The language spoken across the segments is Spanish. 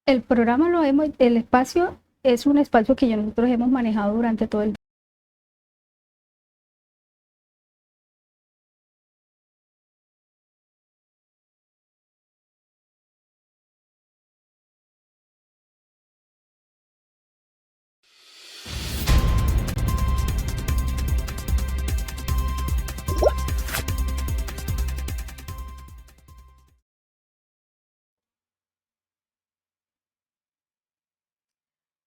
El espacio es un espacio que nosotros hemos manejado durante todo el.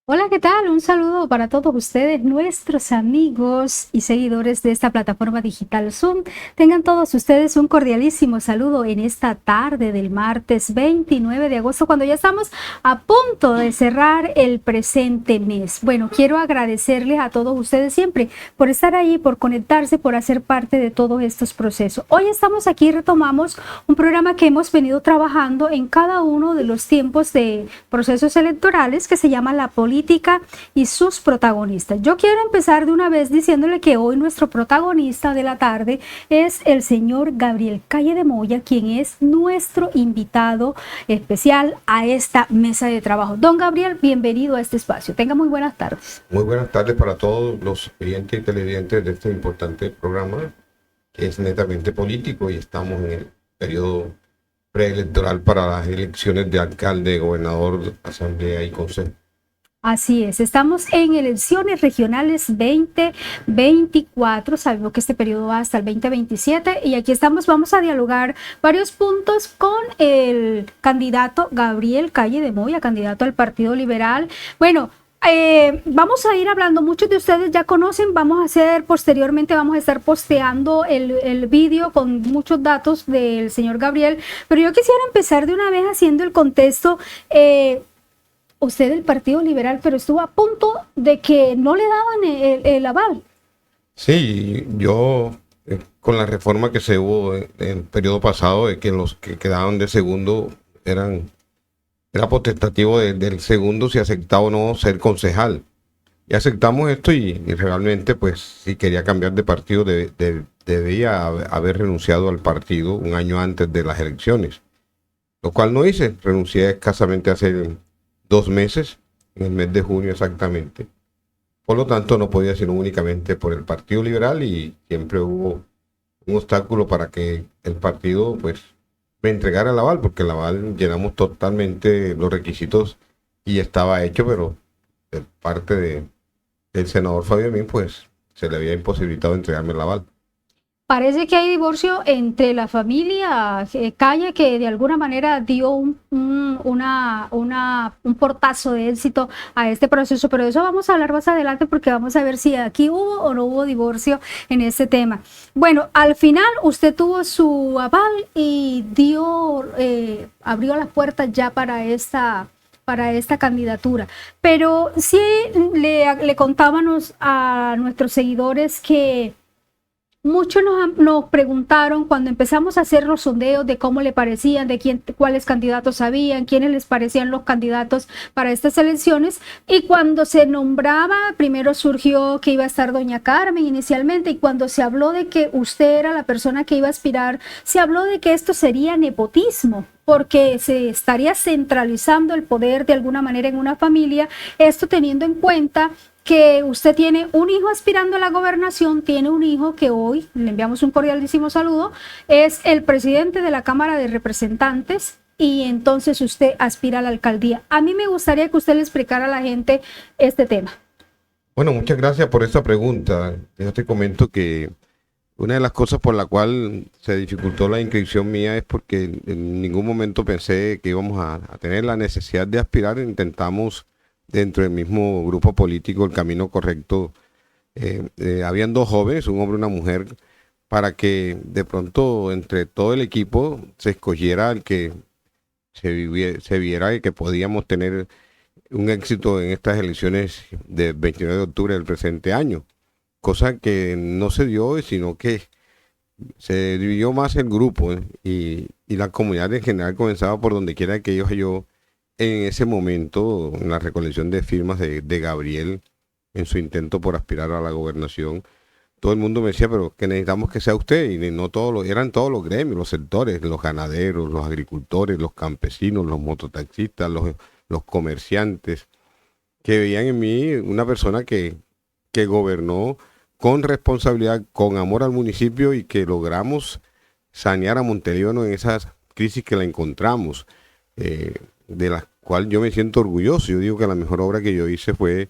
Hola, ¿qué tal? Un saludo para todos ustedes, nuestros amigos y seguidores de esta plataforma digital Zoom. Tengan todos ustedes un cordialísimo saludo en esta tarde del martes 29 de agosto, cuando ya estamos a punto de cerrar el presente mes. Bueno, quiero agradecerles a todos ustedes siempre por estar ahí, por conectarse, por hacer parte de todos estos procesos. Hoy estamos aquí, retomamos un programa que hemos venido trabajando en cada uno de los tiempos de procesos electorales, que se llama La Política y sus protagonistas. Yo quiero empezar de una vez diciéndole que hoy nuestro protagonista de la tarde es el señor Gabriel Calle de Moya, quien es nuestro invitado especial a esta mesa de trabajo. Don Gabriel, bienvenido a este espacio. Tenga muy buenas tardes. Muy buenas tardes para todos los oyentes y televidentes de este importante programa, que es netamente político, y estamos en el periodo preelectoral para las elecciones de alcalde, gobernador, asamblea y consejo. Así es, estamos en elecciones regionales 2024, sabemos que este periodo va hasta el 2027 y aquí estamos, vamos a dialogar varios puntos con el candidato Gabriel Calle de Moya, candidato al Partido Liberal. Bueno, vamos a ir hablando, muchos de ustedes ya conocen, posteriormente vamos a estar posteando el vídeo con muchos datos del señor Gabriel, pero yo quisiera empezar de una vez haciendo el contexto. Usted del Partido Liberal, pero estuvo a punto de que no le daban el aval. Sí, yo con la reforma que se hubo en el periodo pasado, de que los que quedaban de segundo era potestativo del segundo si aceptaba o no ser concejal. Y aceptamos esto y realmente, pues, si quería cambiar de partido, debía haber renunciado al partido un año antes de las elecciones, lo cual no hice. Renuncié escasamente hace 2 meses, en el mes de junio exactamente. Por lo tanto, no podía ser únicamente por el Partido Liberal, y siempre hubo un obstáculo para que el partido, pues, me entregara el aval, porque el aval llenamos totalmente los requisitos y estaba hecho, pero de parte del senador Fabio Min, pues, se le había imposibilitado entregarme el aval. Parece que hay divorcio entre la familia Calle, que de alguna manera dio un portazo de éxito a este proceso, pero de eso vamos a hablar más adelante, porque vamos a ver si aquí hubo o no hubo divorcio en este tema. Bueno, al final usted tuvo su aval y abrió las puertas ya para esta candidatura. Pero sí le contábamos a nuestros seguidores que muchos nos preguntaron cuando empezamos a hacer los sondeos de cómo le parecían, cuáles candidatos habían, quiénes les parecían los candidatos para estas elecciones, y cuando se nombraba, primero surgió que iba a estar doña Carmen inicialmente, y cuando se habló de que usted era la persona que iba a aspirar, se habló de que esto sería nepotismo, porque se estaría centralizando el poder de alguna manera en una familia, esto teniendo en cuenta que usted tiene un hijo aspirando a la gobernación, tiene un hijo que hoy, le enviamos un cordialísimo saludo, es el presidente de la Cámara de Representantes, y entonces usted aspira a la alcaldía. A mí me gustaría que usted le explicara a la gente este tema. Bueno, muchas gracias por esta pregunta. Yo te comento que una de las cosas por la cual se dificultó la inscripción mía es porque en ningún momento pensé que íbamos a tener la necesidad de aspirar. Intentamos dentro del mismo grupo político el camino correcto. Habían dos jóvenes, un hombre y una mujer, para que de pronto entre todo el equipo se escogiera el que se viera que podíamos tener un éxito en estas elecciones del 29 de octubre del presente año, cosa que no se dio, sino que se dividió más el grupo, y la comunidad en general comenzaba por donde quiera que yo en ese momento, en la recolección de firmas de Gabriel, en su intento por aspirar a la gobernación. Todo el mundo me decía, pero que necesitamos que sea usted, y no eran todos los gremios, los sectores, los ganaderos, los agricultores, los campesinos, los mototaxistas, los los comerciantes, que veían en mí una persona que gobernó con responsabilidad, con amor al municipio y que logramos sanear a Montelíbano en esas crisis que la encontramos, de la cual yo me siento orgulloso. Yo digo que la mejor obra que yo hice fue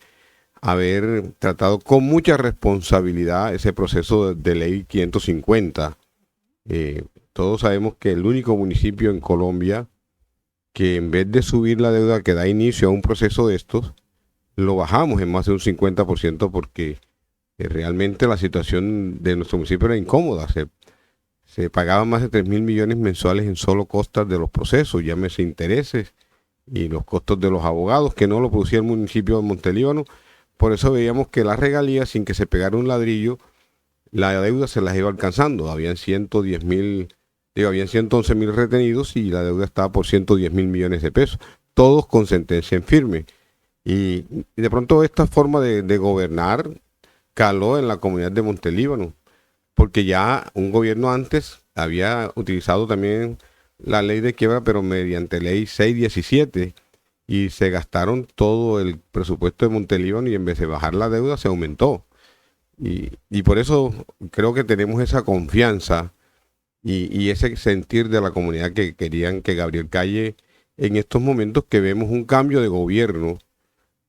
haber tratado con mucha responsabilidad ese proceso de ley 550. Todos sabemos que el único municipio en Colombia que en vez de subir la deuda que da inicio a un proceso de estos, lo bajamos en más de un 50% porque realmente la situación de nuestro municipio era incómoda. Se pagaban más de 3.000 millones mensuales en solo costas de los procesos, llámese intereses y los costos de los abogados, que no lo producía el municipio de Montelíbano. Por eso veíamos que las regalías, sin que se pegara un ladrillo, la deuda se las iba alcanzando. Habían 111.000 retenidos y la deuda estaba por 110.000 millones de pesos, todos con sentencia en firme. Y de pronto esta forma de gobernar caló en la comunidad de Montelíbano, porque ya un gobierno antes había utilizado también la ley de quiebra, pero mediante ley 617, y se gastaron todo el presupuesto de Montelíbano y en vez de bajar la deuda se aumentó. Y por eso creo que tenemos esa confianza y ese sentir de la comunidad que querían que Gabriel Calle, en estos momentos que vemos un cambio de gobierno,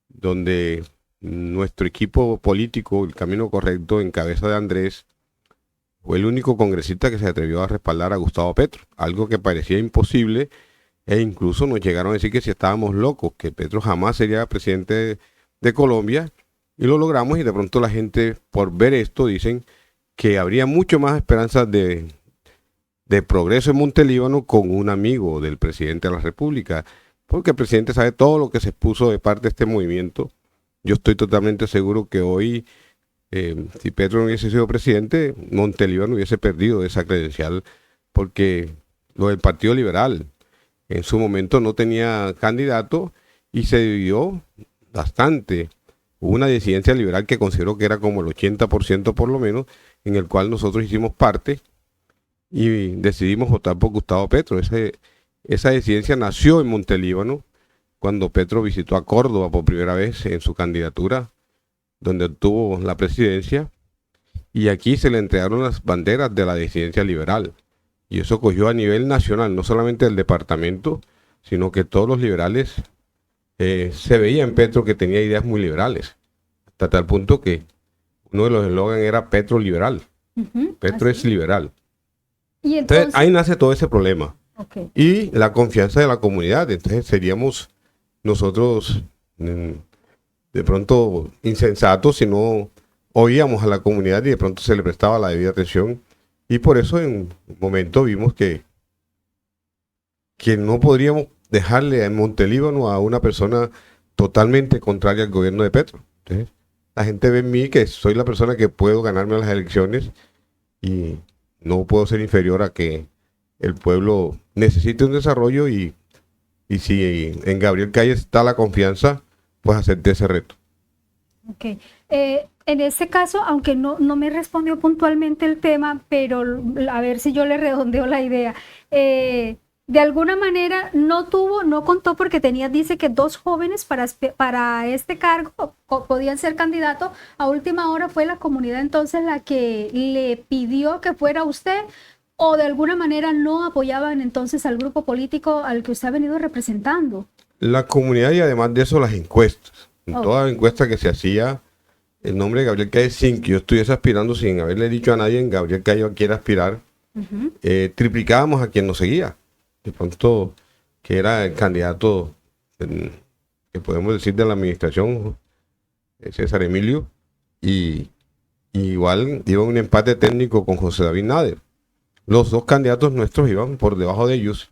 donde nuestro equipo político, el Camino Correcto, en cabeza de Andrés, fue el único congresista que se atrevió a respaldar a Gustavo Petro, algo que parecía imposible, e incluso nos llegaron a decir que si estábamos locos, que Petro jamás sería presidente de Colombia, y lo logramos. Y de pronto la gente, por ver esto, dicen que habría mucho más esperanzas de progreso en Montelíbano con un amigo del presidente de la República, porque el presidente sabe todo lo que se expuso de parte de este movimiento. Yo estoy totalmente seguro que hoy, si Petro no hubiese sido presidente, Montelíbano hubiese perdido esa credencial, porque lo del Partido Liberal en su momento no tenía candidato y se dividió bastante. Hubo una disidencia liberal que considero que era como el 80% por lo menos, en el cual nosotros hicimos parte y decidimos votar por Gustavo Petro. Esa disidencia nació en Montelíbano cuando Petro visitó a Córdoba por primera vez en su candidatura, donde obtuvo la presidencia, y aquí se le entregaron las banderas de la disidencia liberal. Y eso cogió a nivel nacional, no solamente del departamento, sino que todos los liberales se veía en Petro que tenía ideas muy liberales, hasta tal punto que uno de los eslogans era Petro liberal. Petro es liberal. Y entonces ahí nace todo ese problema. Okay. Y la confianza de la comunidad. Entonces seríamos nosotros de pronto insensatos si no oíamos a la comunidad y de pronto se le prestaba la debida atención. Y por eso en un momento vimos que no podríamos dejarle en Montelíbano a una persona totalmente contraria al gobierno de Petro. Entonces, la gente ve en mí que soy la persona que puedo ganarme las elecciones y no puedo ser inferior a que el pueblo necesite un desarrollo, y si en Gabriel Calle está la confianza, pues acepté ese reto. Ok. En este caso, aunque no me respondió puntualmente el tema, pero a ver si yo le redondeo la idea. De alguna manera no contó porque dice que 2 jóvenes para este cargo podían ser candidatos. A última hora fue la comunidad entonces la que le pidió que fuera usted, o de alguna manera no apoyaban entonces al grupo político al que usted ha venido representando. La comunidad, y además de eso las encuestas. En toda encuesta que se hacía, el nombre de Gabriel Calle, sin que yo estuviese aspirando, sin haberle dicho a nadie en Gabriel Calle quiere aspirar, triplicábamos a quien nos seguía. De pronto, que era el candidato, que podemos decir, de la administración, César Emilio, y igual iba un empate técnico con José David Nader. Los 2 candidatos nuestros iban por debajo de ellos,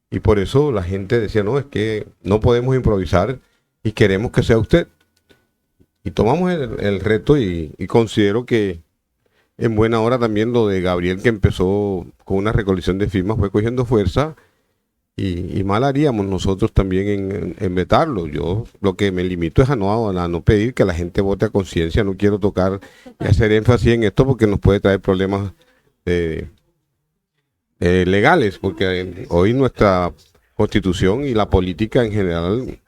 y por eso la gente decía, no, es que no podemos improvisar y queremos que sea usted. Y tomamos el reto, y considero que en buena hora también lo de Gabriel, que empezó con una recolección de firmas, fue cogiendo fuerza, y mal haríamos nosotros también en vetarlo. Yo lo que me limito es a no pedir que la gente vote a conciencia. No quiero tocar y hacer énfasis en esto porque nos puede traer problemas legales, porque hoy nuestra constitución y la política en general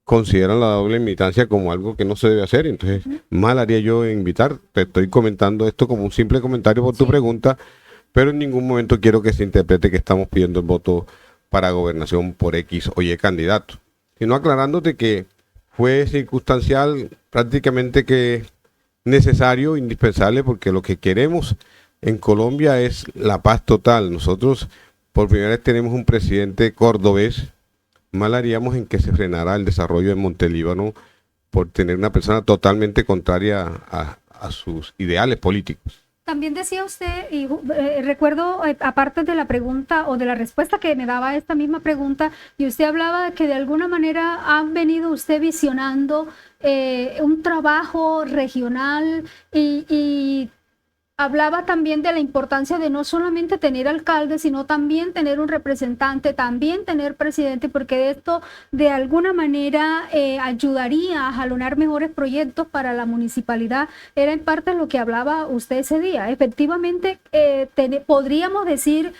consideran la doble militancia como algo que no se debe hacer. Entonces, mal haría yo en invitar. Te estoy comentando esto como un simple comentario por tu pregunta, pero en ningún momento quiero que se interprete que estamos pidiendo el voto para gobernación por X o Y candidato, sino aclarándote que fue circunstancial, prácticamente que necesario, indispensable, porque lo que queremos en Colombia es la paz total. Nosotros por primera vez tenemos un presidente cordobés. Mal haríamos en que se frenara el desarrollo en Montelíbano por tener una persona totalmente contraria a sus ideales políticos. También decía usted, y recuerdo, aparte de la pregunta o de la respuesta que me daba a esta misma pregunta, y usted hablaba de que de alguna manera han venido usted visionando un trabajo regional y hablaba también de la importancia de no solamente tener alcalde, sino también tener un representante, también tener presidente, porque esto de alguna manera ayudaría a jalonar mejores proyectos para la municipalidad. Era en parte lo que hablaba usted ese día. Efectivamente, podríamos decir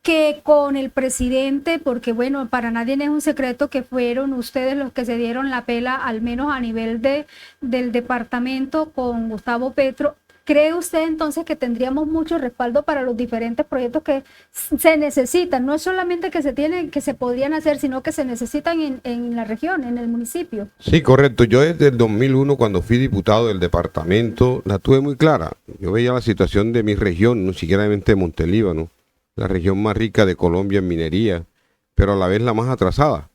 que con el presidente, porque bueno, para nadie es un secreto que fueron ustedes los que se dieron la pela, al menos a nivel del departamento con Gustavo Petro. ¿Cree usted entonces que tendríamos mucho respaldo para los diferentes proyectos que se necesitan? No es solamente que se podrían hacer, sino que se necesitan en la región, en el municipio. Sí, correcto. Yo desde el 2001, cuando fui diputado del departamento, la tuve muy clara. Yo veía la situación de mi región, no siquiera de Montelíbano, la región más rica de Colombia en minería, pero a la vez la más atrasada.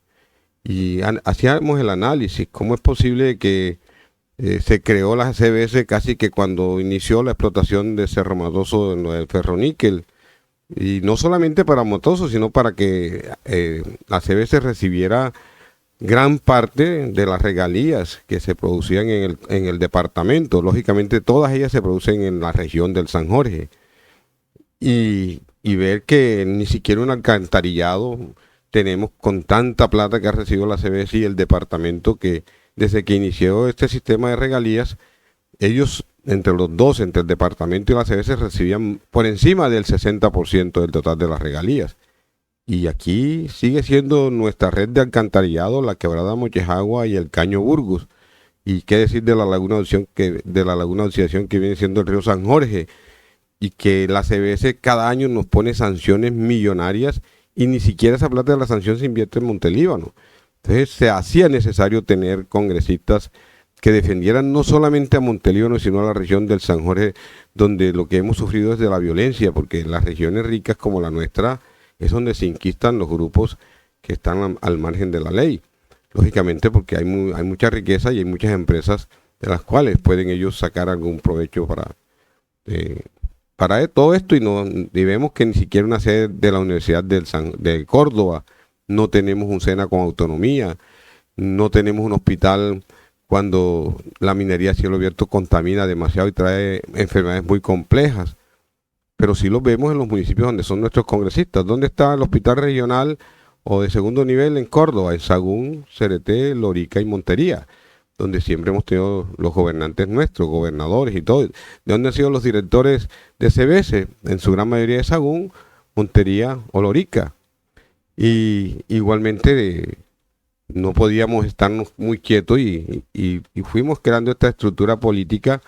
Y hacíamos el análisis, ¿cómo es posible que se creó la CBS casi que cuando inició la explotación de Cerro Matoso en lo del ferroníquel? Y no solamente para Matoso, sino para que la CBS recibiera gran parte de las regalías que se producían en el departamento. Lógicamente todas ellas se producen en la región del San Jorge. Y ver que ni siquiera un alcantarillado tenemos con tanta plata que ha recibido la CBS y el departamento, que desde que inició este sistema de regalías, ellos, entre los dos, entre el departamento y la CBS, recibían por encima del 60% del total de las regalías. Y aquí sigue siendo nuestra red de alcantarillado, la Quebrada Mochejagua y el Caño Burgos. Y qué decir de la laguna de oxidación que viene siendo el río San Jorge, y que la CBS cada año nos pone sanciones millonarias y ni siquiera esa plata de la sanción se invierte en Montelíbano. Entonces se hacía necesario tener congresistas que defendieran no solamente a Montelíbano, sino a la región del San Jorge, donde lo que hemos sufrido es de la violencia, porque en las regiones ricas como la nuestra es donde se inquistan los grupos que están al margen de la ley. Lógicamente porque hay mucha riqueza y hay muchas empresas de las cuales pueden ellos sacar algún provecho para todo esto, y vemos que ni siquiera una sede de la Universidad de Córdoba, no tenemos un SENA con autonomía, no tenemos un hospital cuando la minería a cielo abierto contamina demasiado y trae enfermedades muy complejas. Pero sí los vemos en los municipios donde son nuestros congresistas. ¿Dónde está el hospital regional o de segundo nivel en Córdoba? En Sagún, Cereté, Lorica y Montería, donde siempre hemos tenido los gobernantes nuestros, gobernadores y todo. ¿De dónde han sido los directores de CBS? En su gran mayoría de Sagún, Montería o Lorica. Y igualmente no podíamos estarnos muy quietos y fuimos creando esta estructura política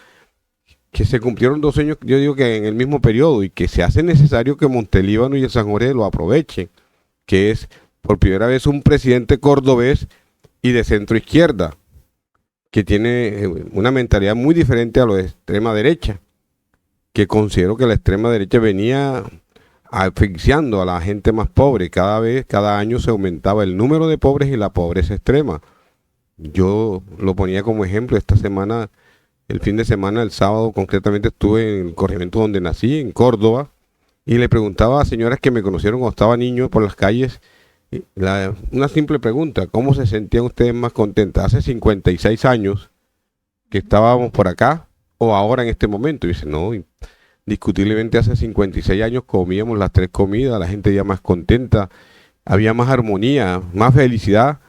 que se cumplieron 2 años, yo digo que en el mismo periodo, y que se hace necesario que Montelíbano y el San Jorge lo aprovechen, que es por primera vez un presidente cordobés y de centro izquierda, que tiene una mentalidad muy diferente a lo de extrema derecha, que considero que la extrema derecha venía asfixiando a la gente más pobre. Cada año se aumentaba el número de pobres y la pobreza extrema. Yo lo ponía como ejemplo esta semana, el fin de semana, el sábado concretamente, estuve en el corregimiento donde nací, en Córdoba, y le preguntaba a señoras que me conocieron cuando estaba niño por las calles, una simple pregunta: ¿cómo se sentían ustedes más contentas hace 56 años que estábamos por acá o ahora en este momento? Y dice, no, indiscutiblemente hace 56 años comíamos las 3 comidas, la gente ya más contenta, había más armonía, más felicidad,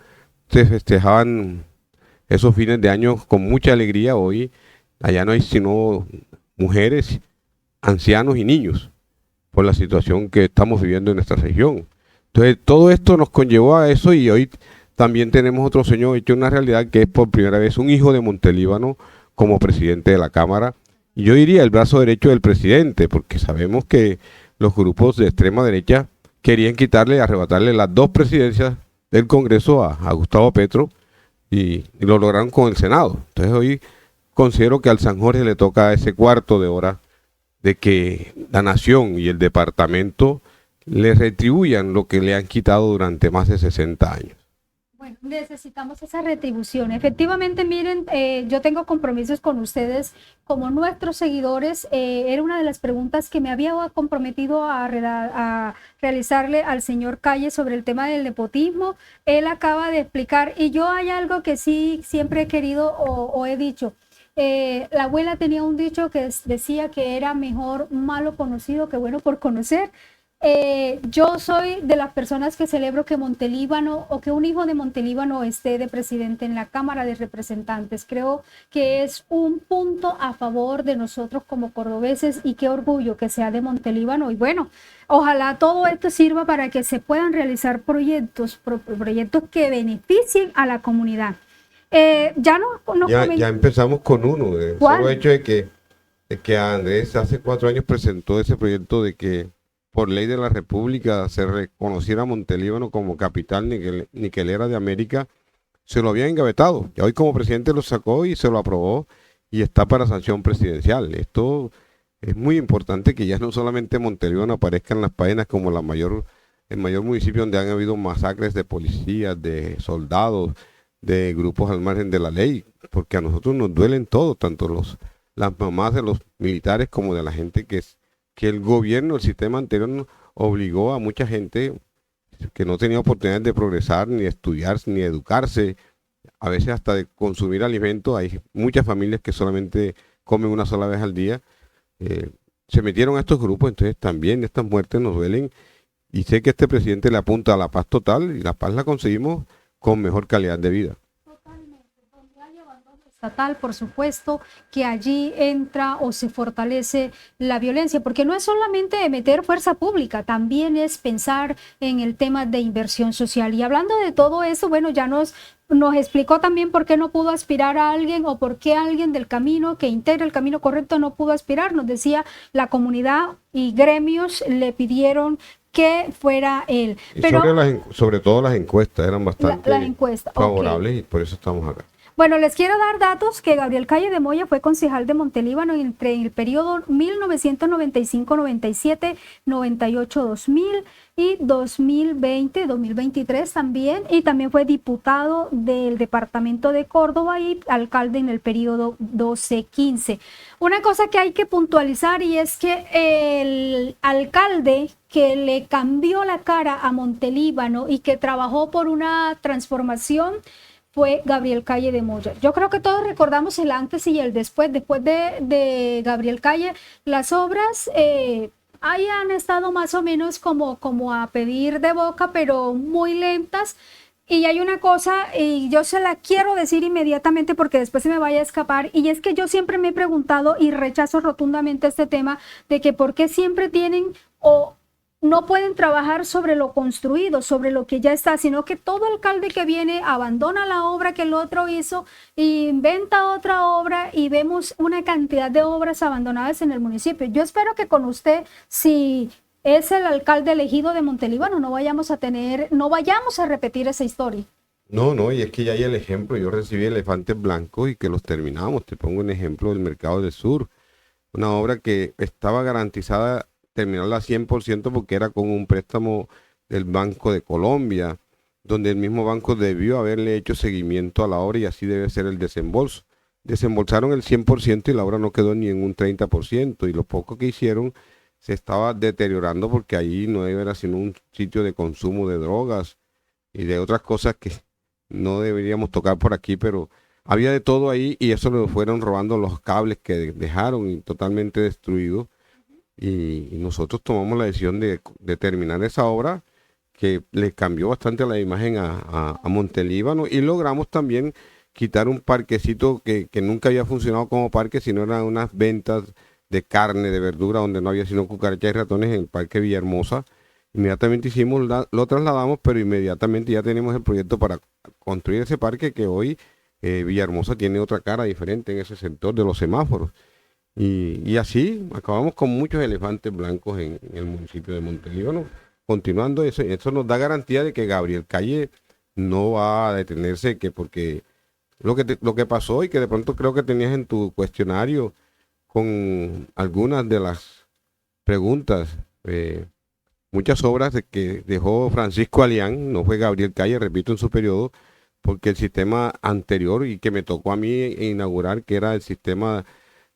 se festejaban esos fines de año con mucha alegría. Hoy allá no hay sino mujeres, ancianos y niños por la situación que estamos viviendo en nuestra región. Entonces todo esto nos conllevó a eso, y hoy también tenemos otro sueño hecho una realidad, que es por primera vez un hijo de Montelíbano como presidente de la Cámara. Y yo diría el brazo derecho del presidente, porque sabemos que los grupos de extrema derecha querían quitarle, arrebatarle las dos presidencias del Congreso a Gustavo Petro y lo lograron con el Senado. Entonces hoy considero que al San Jorge le toca ese cuarto de hora de que la nación y el departamento le retribuyan lo que le han quitado durante más de 60 años. Bueno, necesitamos esa retribución. Efectivamente, miren, yo tengo compromisos con ustedes como nuestros seguidores. Era una de las preguntas que me había comprometido a realizarle al señor Calle sobre el tema del nepotismo. Él acaba de explicar, y yo hay algo que sí siempre he querido o he dicho. La abuela tenía un dicho que decía que era mejor malo conocido que bueno por conocer. Yo soy de las personas que celebro que Montelíbano o que un hijo de Montelíbano esté de presidente en la Cámara de Representantes. Creo que es un punto a favor de nosotros como cordobeses y qué orgullo que sea de Montelíbano. Y bueno, ojalá todo esto sirva para que se puedan realizar proyectos que beneficien a la comunidad. Ya empezamos con uno. El solo hecho de que Andrés hace 4 años presentó ese proyecto de que por ley de la República se reconociera a Montelíbano como capital niquelera de América, se lo había engavetado. Ya hoy como presidente lo sacó y se lo aprobó y está para sanción presidencial. Esto es muy importante, que ya no solamente Montelíbano aparezca en las páginas como el mayor municipio donde han habido masacres de policías, de soldados, de grupos al margen de la ley, porque a nosotros nos duelen todo, tanto las mamás de los militares como de la gente que el gobierno, el sistema anterior obligó a mucha gente que no tenía oportunidad de progresar, ni de estudiar, ni de educarse, a veces hasta de consumir alimentos. Hay muchas familias que solamente comen una sola vez al día. Se metieron a estos grupos, entonces también estas muertes nos duelen, y sé que este presidente le apunta a la paz total, y la paz la conseguimos con mejor calidad de vida. Estatal, por supuesto, que allí entra o se fortalece la violencia, porque no es solamente meter fuerza pública, también es pensar en el tema de inversión social. Y hablando de todo eso, bueno, ya nos explicó también por qué no pudo aspirar a alguien, o por qué alguien del camino que integra el camino correcto no pudo aspirar. Nos decía, la comunidad y gremios le pidieron que fuera él. Pero sobre todo las encuestas eran bastante las encuestas, favorables, okay. Y por eso estamos acá. Bueno, les quiero dar datos que Gabriel Calle de Moya fue concejal de Montelíbano entre el periodo 1995-97, 98-2000 y 2020-2023 también, y también fue diputado del departamento de Córdoba y alcalde en el periodo 12-15. Una cosa que hay que puntualizar, y es que el alcalde que le cambió la cara a Montelíbano y que trabajó por una transformación fue Gabriel Calle de Moya. Yo creo que todos recordamos el antes y el después. Después de Gabriel Calle, las obras ahí han estado más o menos como a pedir de boca, pero muy lentas. Y hay una cosa, y yo se la quiero decir inmediatamente porque después se me vaya a escapar, y es que yo siempre me he preguntado y rechazo rotundamente este tema de que por qué siempre tienen o no pueden trabajar sobre lo construido, sobre lo que ya está, sino que todo alcalde que viene abandona la obra que el otro hizo e inventa otra obra, y vemos una cantidad de obras abandonadas en el municipio. Yo espero que con usted, si es el alcalde elegido de Montelíbano, no vayamos a repetir esa historia. No, y es que ya hay el ejemplo. Yo recibí elefantes blancos y que los terminamos. Te pongo un ejemplo del Mercado del Sur, una obra que estaba garantizada terminarla 100% porque era con un préstamo del Banco de Colombia, donde el mismo banco debió haberle hecho seguimiento a la obra, y así debe ser el desembolso. Desembolsaron el 100% y la obra no quedó ni en un 30%, y lo poco que hicieron se estaba deteriorando porque ahí no era sino un sitio de consumo de drogas y de otras cosas que no deberíamos tocar por aquí, pero había de todo ahí, y eso lo fueron robando los cables que dejaron y totalmente destruidos. Y nosotros tomamos la decisión de terminar esa obra, que le cambió bastante la imagen a Montelíbano, y logramos también quitar un parquecito que nunca había funcionado como parque, sino eran unas ventas de carne, de verdura, donde no había sino cucarachas y ratones, en el Parque Villahermosa, inmediatamente lo trasladamos, pero inmediatamente ya tenemos el proyecto para construir ese parque que hoy Villahermosa tiene otra cara diferente en ese sector de los semáforos. Y así acabamos con muchos elefantes blancos en el municipio de Montelíbano. Continuando eso nos da garantía de que Gabriel Calle no va a detenerse, que porque lo que pasó y que de pronto creo que tenías en tu cuestionario con algunas de las preguntas, muchas obras que dejó Francisco Alián, no fue Gabriel Calle, repito, en su periodo, porque el sistema anterior y que me tocó a mí inaugurar, que era el sistema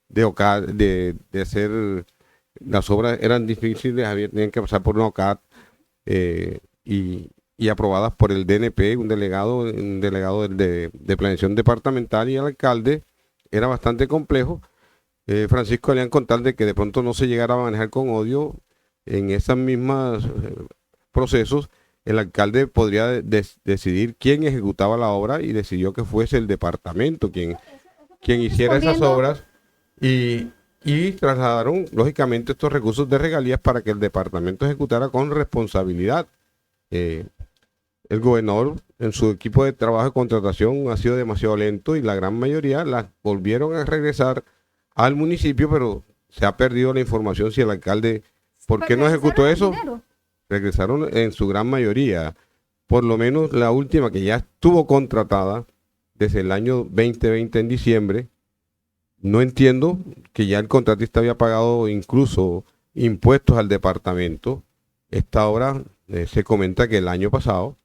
de OCAD, de hacer, las obras eran difíciles, tenían que pasar por una OCAD y aprobadas por el DNP, un delegado de planeación departamental y el alcalde, era bastante complejo. Francisco Alián, con tal de que de pronto no se llegara a manejar con odio en esas mismas procesos, el alcalde podría decidir quién ejecutaba la obra y decidió que fuese el departamento quien hiciera esas obras y trasladaron lógicamente estos recursos de regalías para que el departamento ejecutara con responsabilidad. El gobernador en su equipo de trabajo de contratación ha sido demasiado lento y la gran mayoría las volvieron a regresar al municipio, pero se ha perdido la información si el alcalde, ¿por qué no ejecutó eso? Regresaron en su gran mayoría, por lo menos la última que ya estuvo contratada desde el año 2020 en diciembre. No entiendo que ya el contratista había pagado incluso impuestos al departamento. Esta obra se comenta que el año pasado,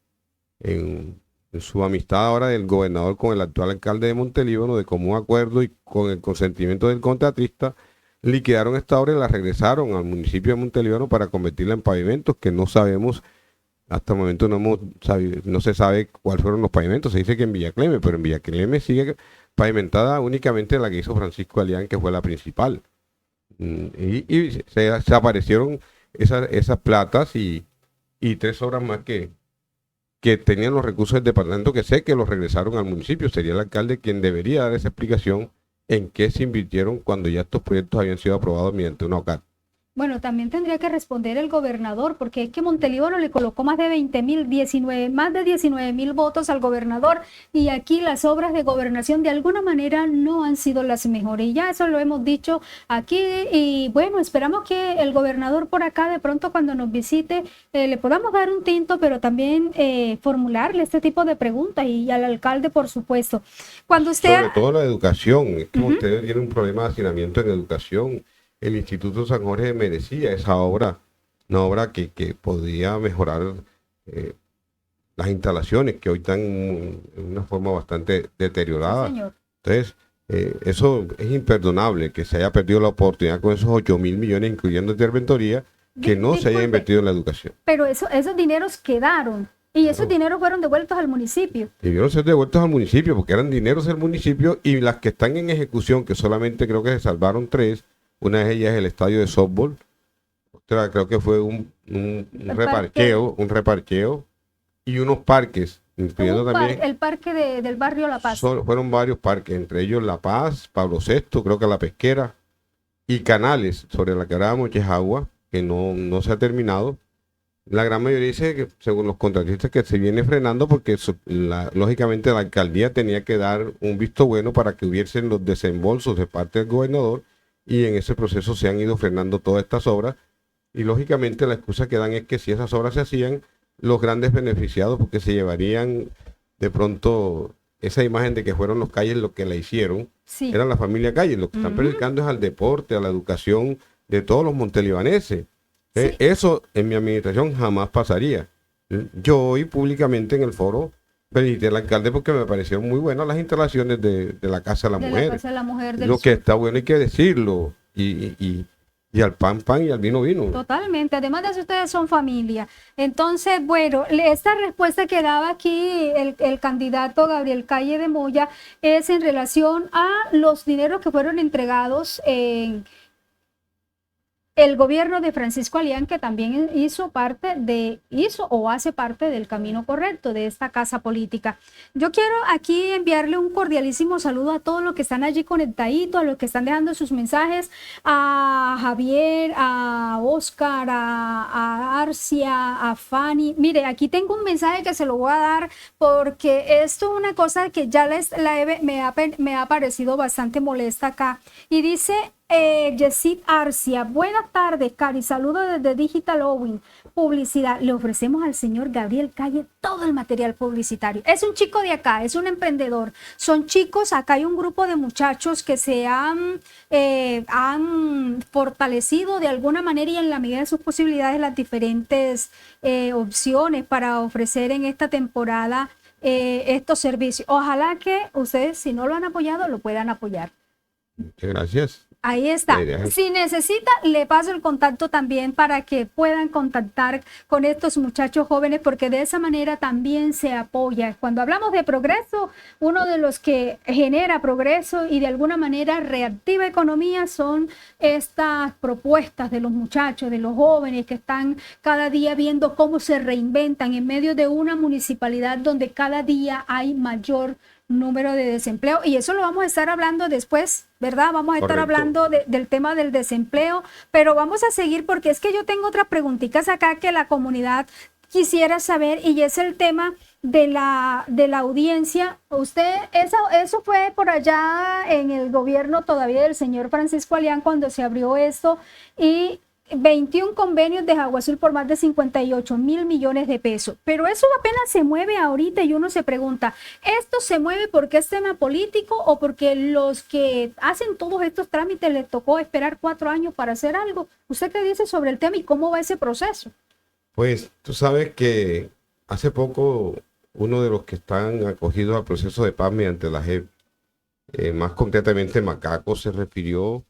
en su amistad ahora del gobernador con el actual alcalde de Montelíbano, de común acuerdo y con el consentimiento del contratista, liquidaron esta obra y la regresaron al municipio de Montelíbano para convertirla en pavimentos, que no sabemos, hasta el momento no se sabe cuáles fueron los pavimentos. Se dice que en Villa Clemes, pero en Villa Clemes sigue pavimentada únicamente la que hizo Francisco Alián, que fue la principal. Y se aparecieron esas platas y 3 obras más que tenían los recursos del departamento, que sé que los regresaron al municipio. Sería el alcalde quien debería dar esa explicación en qué se invirtieron cuando ya estos proyectos habían sido aprobados mediante una OCAD. Bueno, también tendría que responder el gobernador, porque es que Montelíbano le colocó más de 19,000 votos al gobernador, y aquí las obras de gobernación de alguna manera no han sido las mejores. Y ya eso lo hemos dicho aquí, y bueno, esperamos que el gobernador por acá de pronto cuando nos visite le podamos dar un tinto, pero también formularle este tipo de preguntas, y al alcalde, por supuesto. Cuando usted... Sobre todo la educación, es que usted tiene un problema de hacinamiento en educación. El Instituto San Jorge merecía esa obra, una obra que podía mejorar las instalaciones que hoy están en una forma bastante deteriorada. Sí, señor. Entonces, eso es imperdonable, que se haya perdido la oportunidad con esos 8.000 millones, incluyendo interventoría, que no se haya invertido en la educación. Pero esos dineros quedaron. Y esos dineros fueron devueltos al municipio. Debieron ser devueltos al municipio, porque eran dineros del municipio, y las que están en ejecución, que solamente creo que se salvaron 3. Una de ellas es el estadio de softball. Otra creo que fue un reparqueo y unos parques, incluyendo también el parque del barrio La Paz. Fueron varios parques, entre ellos La Paz, Pablo VI, creo que La Pesquera, y canales sobre la quebrada Mochejagua, que no se ha terminado. La gran mayoría dice que, según los contratistas, que se viene frenando porque lógicamente la alcaldía tenía que dar un visto bueno para que hubiesen los desembolsos de parte del gobernador, y en ese proceso se han ido frenando todas estas obras, y lógicamente la excusa que dan es que si esas obras se hacían, los grandes beneficiados, porque se llevarían de pronto esa imagen de que fueron los Calles los que la hicieron, sí, eran la familia Calles. Lo que están perjudicando es al deporte, a la educación de todos los montelibaneses. Sí. Eso en mi administración jamás pasaría. Yo hoy públicamente en el foro felicité al alcalde porque me parecieron muy buenas las instalaciones de la Casa de la Mujer. La Casa de la Mujer lo que está bueno hay que decirlo. Y al pan y al vino vino. Totalmente. Además de eso, ustedes son familia. Entonces, bueno, esta respuesta que daba aquí el candidato Gabriel Calle de Moya es en relación a los dineros que fueron entregados en el gobierno de Francisco Alián, que también hizo o hace parte del camino correcto de esta casa política. Yo quiero aquí enviarle un cordialísimo saludo a todos los que están allí conectaditos, a los que están dejando sus mensajes, a Javier, a Oscar, a Arcia, a Fanny. Mire, aquí tengo un mensaje que se lo voy a dar porque esto es una cosa que ya me ha parecido bastante molesta acá. Y dice Yesid Arcia: buenas tardes, Cari, saludo desde Digital Owing Publicidad. Le ofrecemos al señor Gabriel Calle todo el material publicitario. Es un chico de acá, es un emprendedor. Son chicos, acá hay un grupo de muchachos que se han fortalecido de alguna manera y en la medida de sus posibilidades las diferentes opciones para ofrecer en esta temporada estos servicios. Ojalá que ustedes, si no lo han apoyado, lo puedan apoyar. Muchas gracias. Ahí está. Si necesita, le paso el contacto también para que puedan contactar con estos muchachos jóvenes, porque de esa manera también se apoya. Cuando hablamos de progreso, uno de los que genera progreso y de alguna manera reactiva economía son estas propuestas de los muchachos, de los jóvenes que están cada día viendo cómo se reinventan en medio de una municipalidad donde cada día hay mayor número de desempleo, y eso lo vamos a estar hablando después, ¿verdad? Vamos a estar hablando del tema del desempleo, pero vamos a seguir porque es que yo tengo otras preguntitas acá que la comunidad quisiera saber, y es el tema de la audiencia. Usted, eso fue por allá en el gobierno todavía del señor Francisco Alián cuando se abrió esto, y 21 convenios de Agua Azul por más de 58.000 millones de pesos. Pero eso apenas se mueve ahorita y uno se pregunta, ¿esto se mueve porque es tema político o porque los que hacen todos estos trámites les tocó esperar 4 años para hacer algo? ¿Usted qué dice sobre el tema y cómo va ese proceso? Pues tú sabes que hace poco uno de los que están acogidos al proceso de paz mediante la JEP, más concretamente Macaco, se refirió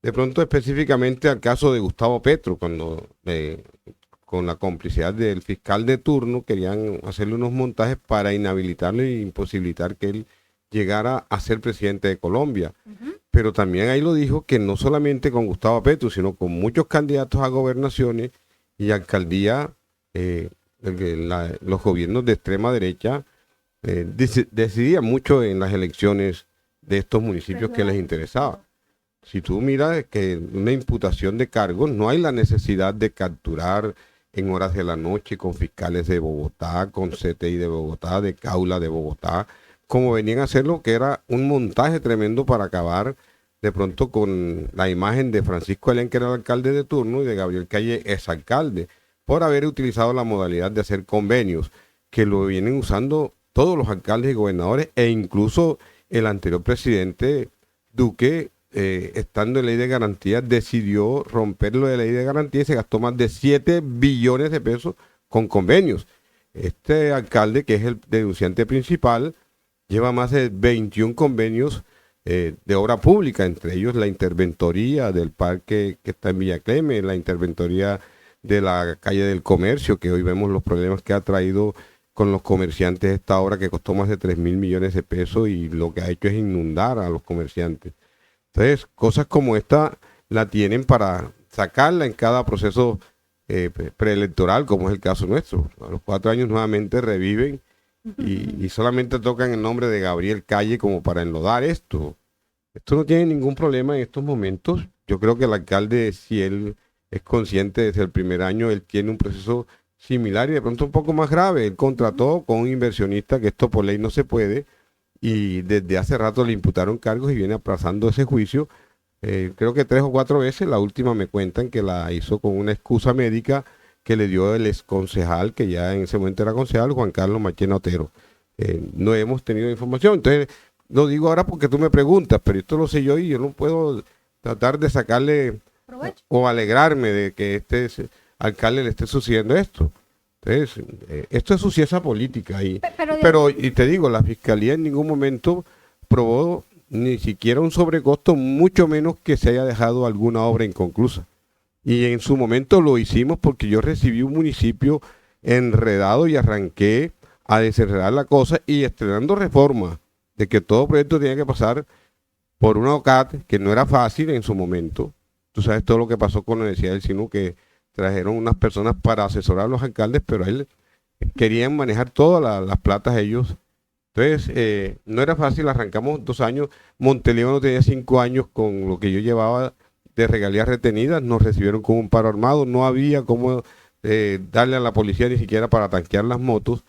de pronto específicamente al caso de Gustavo Petro, cuando con la complicidad del fiscal de turno querían hacerle unos montajes para inhabilitarle e imposibilitar que él llegara a ser presidente de Colombia. Pero también ahí lo dijo que no solamente con Gustavo Petro, sino con muchos candidatos a gobernaciones y alcaldía, los gobiernos de extrema derecha decidían mucho en las elecciones de estos municipios que les interesaba. Si tú miras que una imputación de cargos, no hay la necesidad de capturar en horas de la noche con fiscales de Bogotá, con CTI de Bogotá, de Caula de Bogotá, como venían a hacerlo, que era un montaje tremendo para acabar de pronto con la imagen de Francisco Alián, que era el alcalde de turno, y de Gabriel Calle, exalcalde, por haber utilizado la modalidad de hacer convenios, que lo vienen usando todos los alcaldes y gobernadores, e incluso el anterior presidente Duque, estando en ley de garantía, decidió romperlo de ley de garantía y se gastó más de 7 billones de pesos con convenios. Este alcalde, que es el denunciante principal, lleva más de 21 convenios de obra pública, entre ellos la interventoría del parque que está en Villa Clemes, la interventoría de la calle del Comercio, que hoy vemos los problemas que ha traído con los comerciantes esta obra, que costó más de 3.000 millones de pesos y lo que ha hecho es inundar a los comerciantes. Entonces, cosas como esta la tienen para sacarla en cada proceso preelectoral, como es el caso nuestro. A los 4 años nuevamente reviven y solamente tocan el nombre de Gabriel Calle como para enlodar esto. Esto no tiene ningún problema en estos momentos. Yo creo que el alcalde, si él es consciente desde el primer año, él tiene un proceso similar y de pronto un poco más grave. Él contrató con un inversionista, que esto por ley no se puede, y desde hace rato le imputaron cargos y viene aplazando ese juicio, creo que 3 o 4 veces. La última me cuentan que la hizo con una excusa médica que le dio el exconcejal, que ya en ese momento era concejal, Juan Carlos Machena Otero. No hemos tenido información, entonces lo digo ahora porque tú me preguntas, pero esto lo sé yo y yo no puedo tratar de sacarle provecho o alegrarme de que este alcalde le esté sucediendo esto. Entonces, esto es suciedad política. Pero te digo, la fiscalía en ningún momento probó ni siquiera un sobrecosto, mucho menos que se haya dejado alguna obra inconclusa. Y en su momento lo hicimos porque yo recibí un municipio enredado y arranqué a desenredar la cosa y estrenando reformas de que todo proyecto tenía que pasar por una OCAT, que no era fácil en su momento. tú sabes todo lo que pasó con la Universidad del Sinú, que trajeron unas personas para asesorar a los alcaldes, pero él querían manejar todas las platas ellos. Entonces, no era fácil, arrancamos 2 años, Montelíbano tenía 5 años con lo que yo llevaba de regalías retenidas, nos recibieron con un paro armado, no había cómo darle a la policía ni siquiera para tanquear las motos,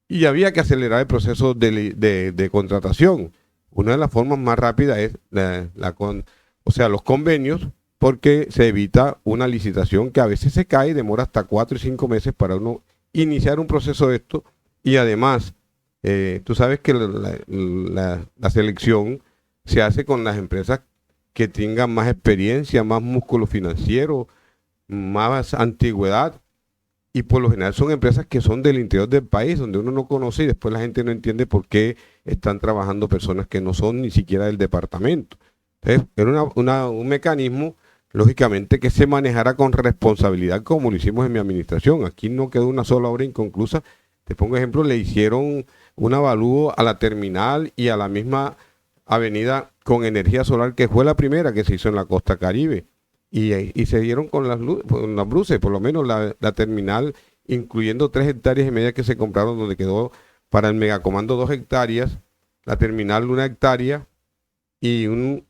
y había que acelerar el proceso de contratación. Una de las formas más rápidas es o sea, los convenios, porque se evita una licitación que a veces se cae y demora hasta 4 y 5 meses para uno iniciar un proceso de esto, y además, tú sabes que la selección se hace con las empresas que tengan más experiencia, más músculo financiero, más antigüedad, y por lo general son empresas que son del interior del país, donde uno no conoce y después la gente no entiende por qué están trabajando personas que no son ni siquiera del departamento. Entonces, era un mecanismo, lógicamente, que se manejara con responsabilidad como lo hicimos en mi administración. Aquí no quedó una sola obra inconclusa. Te pongo ejemplo, le hicieron un avalúo a la terminal y a la misma avenida con energía solar, que fue la primera que se hizo en la costa Caribe. Y se dieron con las luces, por lo menos la terminal, incluyendo 3,5 hectáreas que se compraron, donde quedó para el megacomando 2 hectáreas, la terminal 1 hectárea y un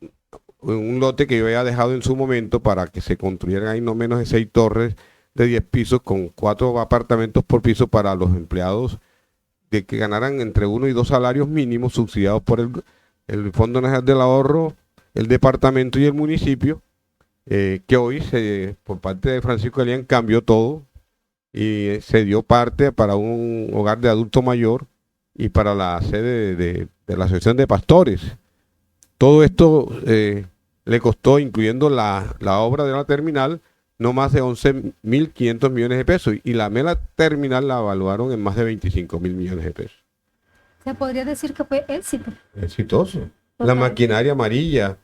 lote que yo había dejado en su momento para que se construyeran ahí no menos de 6 torres de 10 pisos con 4 apartamentos por piso para los empleados de que ganaran entre 1 y 2 salarios mínimos subsidiados por el Fondo Nacional del Ahorro, el departamento y el municipio, que hoy por parte de Francisco Elian cambió todo y se dio parte para un hogar de adulto mayor y para la sede de la Asociación de Pastores. Todo esto le costó, incluyendo la obra de la terminal, no más de 11.500 millones de pesos, y la mera terminal la evaluaron en más de 25.000 millones de pesos. Se podría decir que fue éxito. Exitoso. Total. La maquinaria amarilla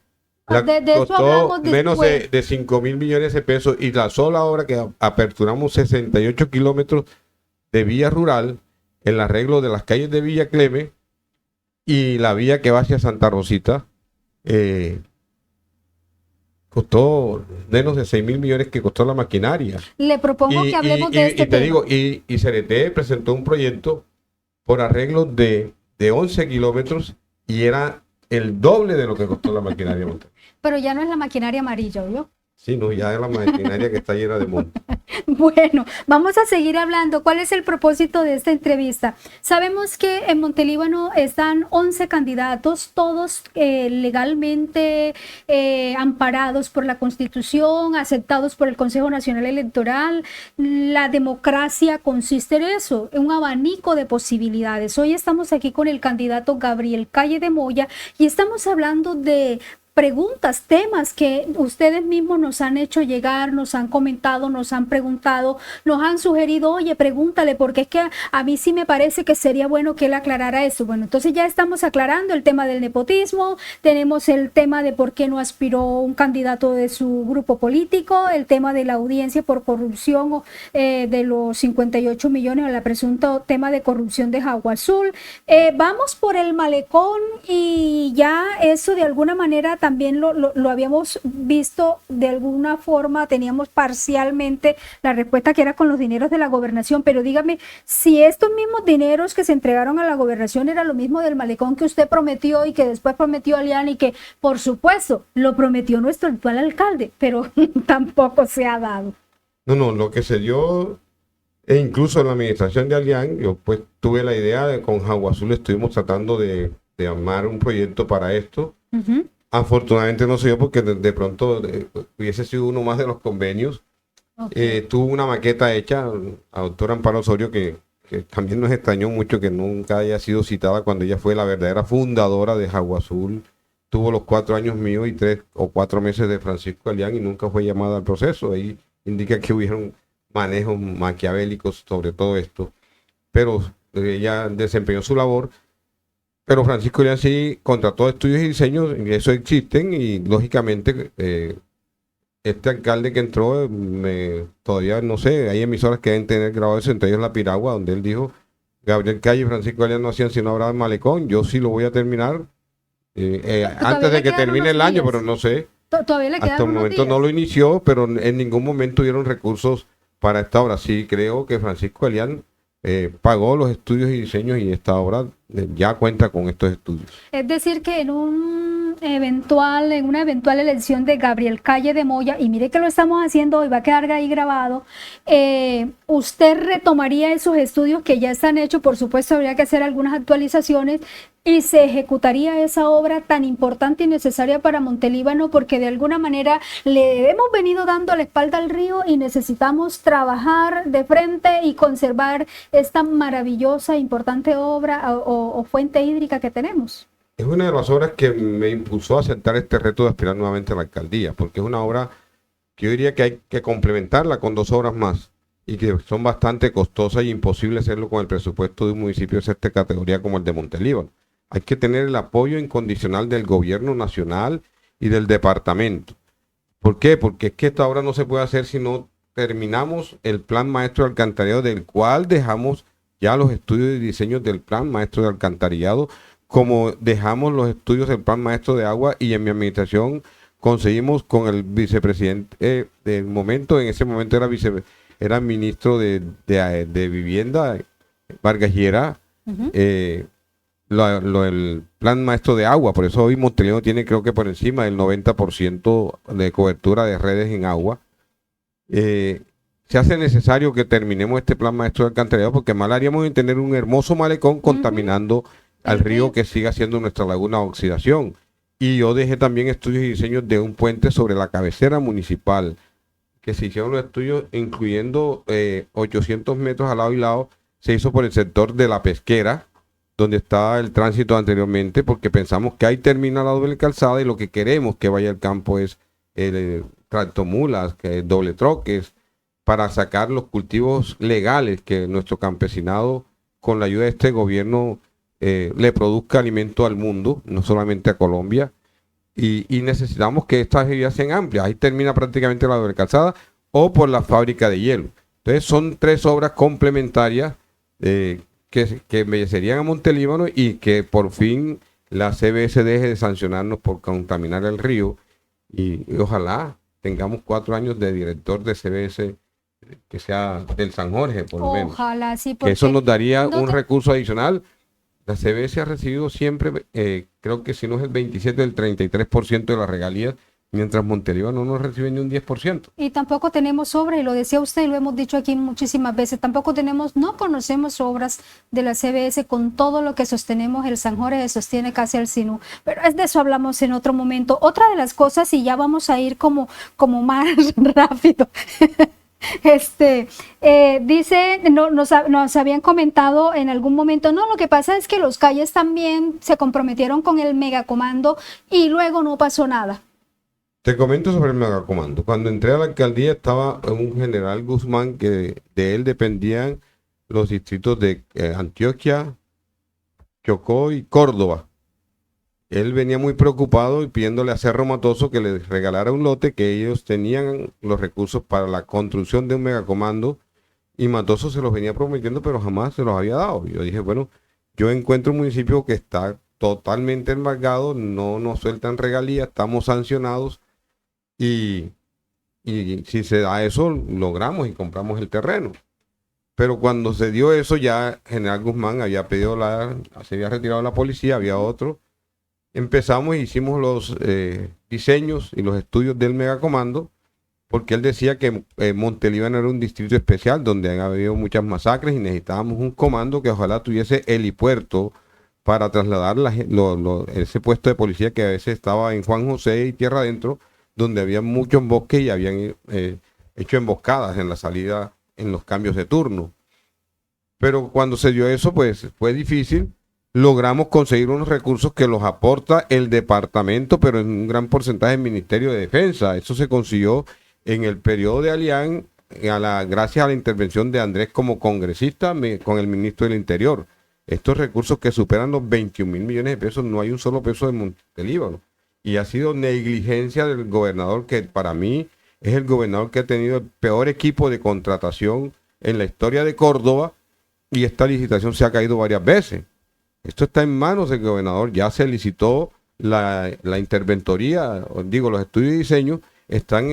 De eso costó hablamos menos después. de 5.000 millones de pesos, y la sola obra que aperturamos 68 kilómetros de vía rural, el arreglo de las calles de Villa Cleme y la vía que va hacia Santa Rosita, costó menos de 6.000 millones que costó la maquinaria. Le propongo que hablemos de este y te tema. digo, y CRT presentó un proyecto por arreglo de 11 kilómetros y era el doble de lo que costó la maquinaria montada. Pero ya no es la maquinaria amarilla, ¿no? Sí, no, ya es la maquinaria que está llena de monte. Bueno, vamos a seguir hablando. ¿Cuál es el propósito de esta entrevista? Sabemos que en Montelíbano están 11 candidatos, todos legalmente amparados por la Constitución, aceptados por el Consejo Nacional Electoral. La democracia consiste en eso, en un abanico de posibilidades. Hoy estamos aquí con el candidato Gabriel Calle de Moya y estamos hablando de preguntas, temas que ustedes mismos nos han hecho llegar, nos han comentado, nos han preguntado, nos han sugerido, oye, pregúntale, porque es que a mí sí me parece que sería bueno que él aclarara eso. Bueno, entonces ya estamos aclarando el tema del nepotismo, tenemos el tema de por qué no aspiró un candidato de su grupo político, el tema de la audiencia por corrupción de los 58 millones, o el presunto tema de corrupción de Agua Azul. Vamos por el malecón y ya eso de alguna manera también lo habíamos visto de alguna forma, teníamos parcialmente la respuesta que era con los dineros de la gobernación, pero dígame, si estos mismos dineros que se entregaron a la gobernación era lo mismo del malecón que usted prometió y que después prometió Alian y que por supuesto lo prometió nuestro actual alcalde, pero tampoco se ha dado. No, lo que se dio, e incluso en la administración de Alian, yo pues tuve la idea de con Agua Azul estuvimos tratando de armar un proyecto para esto. Uh-huh. Afortunadamente no se dio porque de pronto hubiese sido uno más de los convenios. Okay. Tuvo una maqueta hecha, la doctora Amparo Osorio, que también nos extrañó mucho que nunca haya sido citada cuando ella fue la verdadera fundadora de Agua Azul. Tuvo los 4 años míos y 3 o 4 meses de Francisco Alian y nunca fue llamada al proceso. Ahí indica que hubieron manejos maquiavélicos sobre todo esto. Pero ella desempeñó su labor. Pero Francisco Elian sí contrató estudios y diseños, y eso existen, y lógicamente este alcalde que entró, todavía no sé, hay emisoras que deben tener grabado eso, entre ellos La Piragua, donde él dijo, Gabriel Calle y Francisco Elian no hacían sino hablar malecón, yo sí lo voy a terminar antes de que termine el año, pero no sé. Todavía le quedan Hasta el unos momento días. no lo inició, pero en ningún momento dieron recursos para esta obra. Sí, creo que Francisco Elián pagó los estudios y diseños y esta obra ya cuenta con estos estudios. Es decir, que en una eventual elección de Gabriel Calle de Moya, y mire que lo estamos haciendo hoy, va a quedar ahí grabado, usted retomaría esos estudios que ya están hechos, por supuesto habría que hacer algunas actualizaciones, y se ejecutaría esa obra tan importante y necesaria para Montelíbano, porque de alguna manera le hemos venido dando la espalda al río y necesitamos trabajar de frente y conservar esta maravillosa, importante obra o fuente hídrica que tenemos. Es una de las obras que me impulsó a aceptar este reto de aspirar nuevamente a la alcaldía, porque es una obra que yo diría que hay que complementarla con dos obras más y que son bastante costosas y imposible hacerlo con el presupuesto de un municipio de esta categoría como el de Montelíbano. Hay que tener el apoyo incondicional del gobierno nacional y del departamento. ¿Por qué? Porque es que esta obra no se puede hacer si no terminamos el plan maestro de alcantarillado, del cual dejamos ya los estudios y diseños del plan maestro de alcantarillado, como dejamos los estudios del plan maestro de agua, y en mi administración conseguimos con el vicepresidente del momento, en ese momento era ministro de Vivienda, Vargas Lleras, el plan maestro de agua. Por eso hoy Montelíbano tiene, creo que por encima del 90% de cobertura de redes en agua. Se hace necesario que terminemos este plan maestro de alcantarillado, porque mal haríamos en tener un hermoso malecón contaminando al río, que siga siendo nuestra laguna de oxidación. Y yo dejé también estudios y diseños de un puente sobre la cabecera municipal, que se hicieron los estudios incluyendo 800 metros al lado y lado. Se hizo por el sector de la pesquera, donde estaba el tránsito anteriormente, porque pensamos que ahí termina la doble calzada y lo que queremos que vaya al campo es tractomulas, doble troques, para sacar los cultivos legales, que nuestro campesinado, con la ayuda de este gobierno, le produzca alimento al mundo, no solamente a Colombia, y necesitamos que estas vías sean amplias. Ahí termina prácticamente la doble calzada, o por la fábrica de hielo. Entonces son tres obras complementarias que embellecerían a Montelíbano, y que por fin la CBS deje de sancionarnos por contaminar el río, y ojalá tengamos 4 años de director de CBS que sea del San Jorge, por lo menos. Ojalá, sí, Que porque eso nos daría no un te- recurso adicional. La CBS ha recibido siempre, creo que si no es el 27, el 33% de las regalías, mientras Montelíbano no recibe ni un 10%. Y tampoco tenemos obra, y lo decía usted y lo hemos dicho aquí muchísimas veces, no conocemos obras de la CBS con todo lo que sostenemos. El San Jorge sostiene casi el SINU, pero es de eso hablamos en otro momento. Otra de las cosas, y ya vamos a ir como más rápido. Dice, nos habían comentado en algún momento, no, lo que pasa es que los calles también se comprometieron con el megacomando y luego no pasó nada. Te comento sobre el megacomando. Cuando entré a la alcaldía estaba un general Guzmán, que de él dependían los distritos de Antioquia, Chocó y Córdoba. Él venía muy preocupado y pidiéndole a Cerro Matoso que les regalara un lote, que ellos tenían los recursos para la construcción de un megacomando, y Matoso se los venía prometiendo, pero jamás se los había dado. Yo dije, bueno, yo encuentro un municipio que está totalmente embargado, no nos sueltan regalías, estamos sancionados, y si se da eso, logramos y compramos el terreno. Pero cuando se dio eso, ya General Guzmán había pedido se había retirado la policía, había otro. Empezamos y hicimos los diseños y los estudios del megacomando, porque él decía que Montelíbano era un distrito especial donde han habido muchas masacres y necesitábamos un comando que ojalá tuviese helipuerto para trasladar ese puesto de policía que a veces estaba en Juan José y tierra adentro, donde había muchos bosques y habían hecho emboscadas en la salida, en los cambios de turno. Pero cuando se dio eso, pues fue difícil. Logramos conseguir unos recursos que los aporta el departamento, pero en un gran porcentaje el Ministerio de Defensa. Eso se consiguió en el periodo de Alián, gracias a la intervención de Andrés como congresista con el ministro del Interior. Estos recursos que superan los 21.000 millones de pesos, no hay un solo peso de Montelíbano. Y ha sido negligencia del gobernador, que para mí es el gobernador que ha tenido el peor equipo de contratación en la historia de Córdoba, y esta licitación se ha caído varias veces. Esto está en manos del gobernador, ya se licitó la interventoría, digo, los estudios de diseño están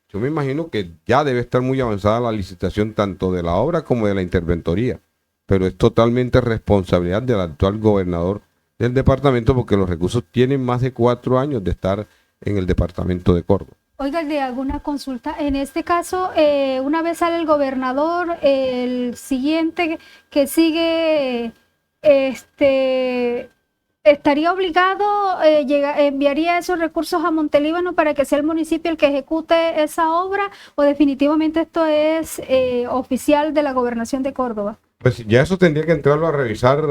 yo me imagino que ya debe estar muy avanzada la licitación tanto de la obra como de la interventoría, pero es totalmente responsabilidad del actual gobernador del departamento porque los recursos tienen más de 4 años de estar en el departamento de Córdoba. Oiga, le hago una consulta. En este caso, una vez sale el gobernador, el siguiente que sigue, estaría obligado, enviaría esos recursos a Montelíbano para que sea el municipio el que ejecute esa obra, o definitivamente esto es oficial de la gobernación de Córdoba. Pues ya eso tendría que entrarlo a revisar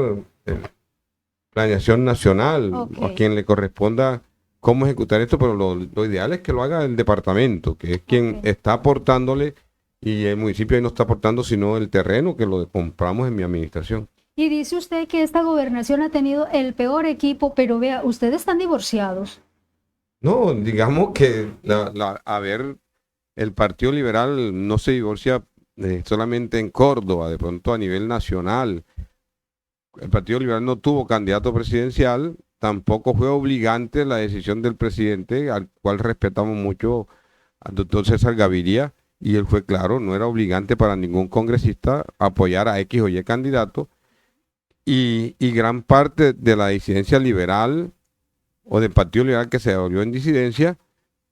Planeación Nacional, Okay. a quien le corresponda cómo ejecutar esto, pero lo ideal es que lo haga el departamento, que es quien Okay. está aportándole, y el municipio ahí no está aportando sino el terreno que lo compramos en mi administración. Y dice usted que esta gobernación ha tenido el peor equipo, pero vea, ustedes están divorciados. No, digamos que a ver, el Partido Liberal no se divorcia solamente en Córdoba, de pronto a nivel nacional. El Partido Liberal no tuvo candidato presidencial, tampoco fue obligante la decisión del presidente, al cual respetamos mucho, al doctor César Gaviria, y él fue claro, no era obligante para ningún congresista apoyar a X o Y candidato, y gran parte de la disidencia liberal o del Partido Liberal que se volvió en disidencia,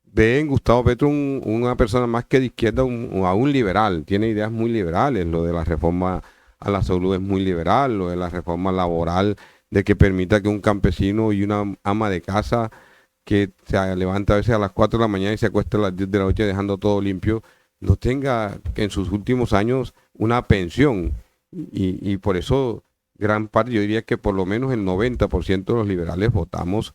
ve en Gustavo Petro una persona más que de izquierda, a un liberal, tiene ideas muy liberales, lo de la reforma a la salud es muy liberal, lo de la reforma laboral, de que permita que un campesino y una ama de casa que se levanta a veces a las 4 de la mañana y se acuesta a las 10 de la noche dejando todo limpio, no tenga en sus últimos años una pensión. Y por eso gran parte, yo diría que por lo menos el 90% de los liberales votamos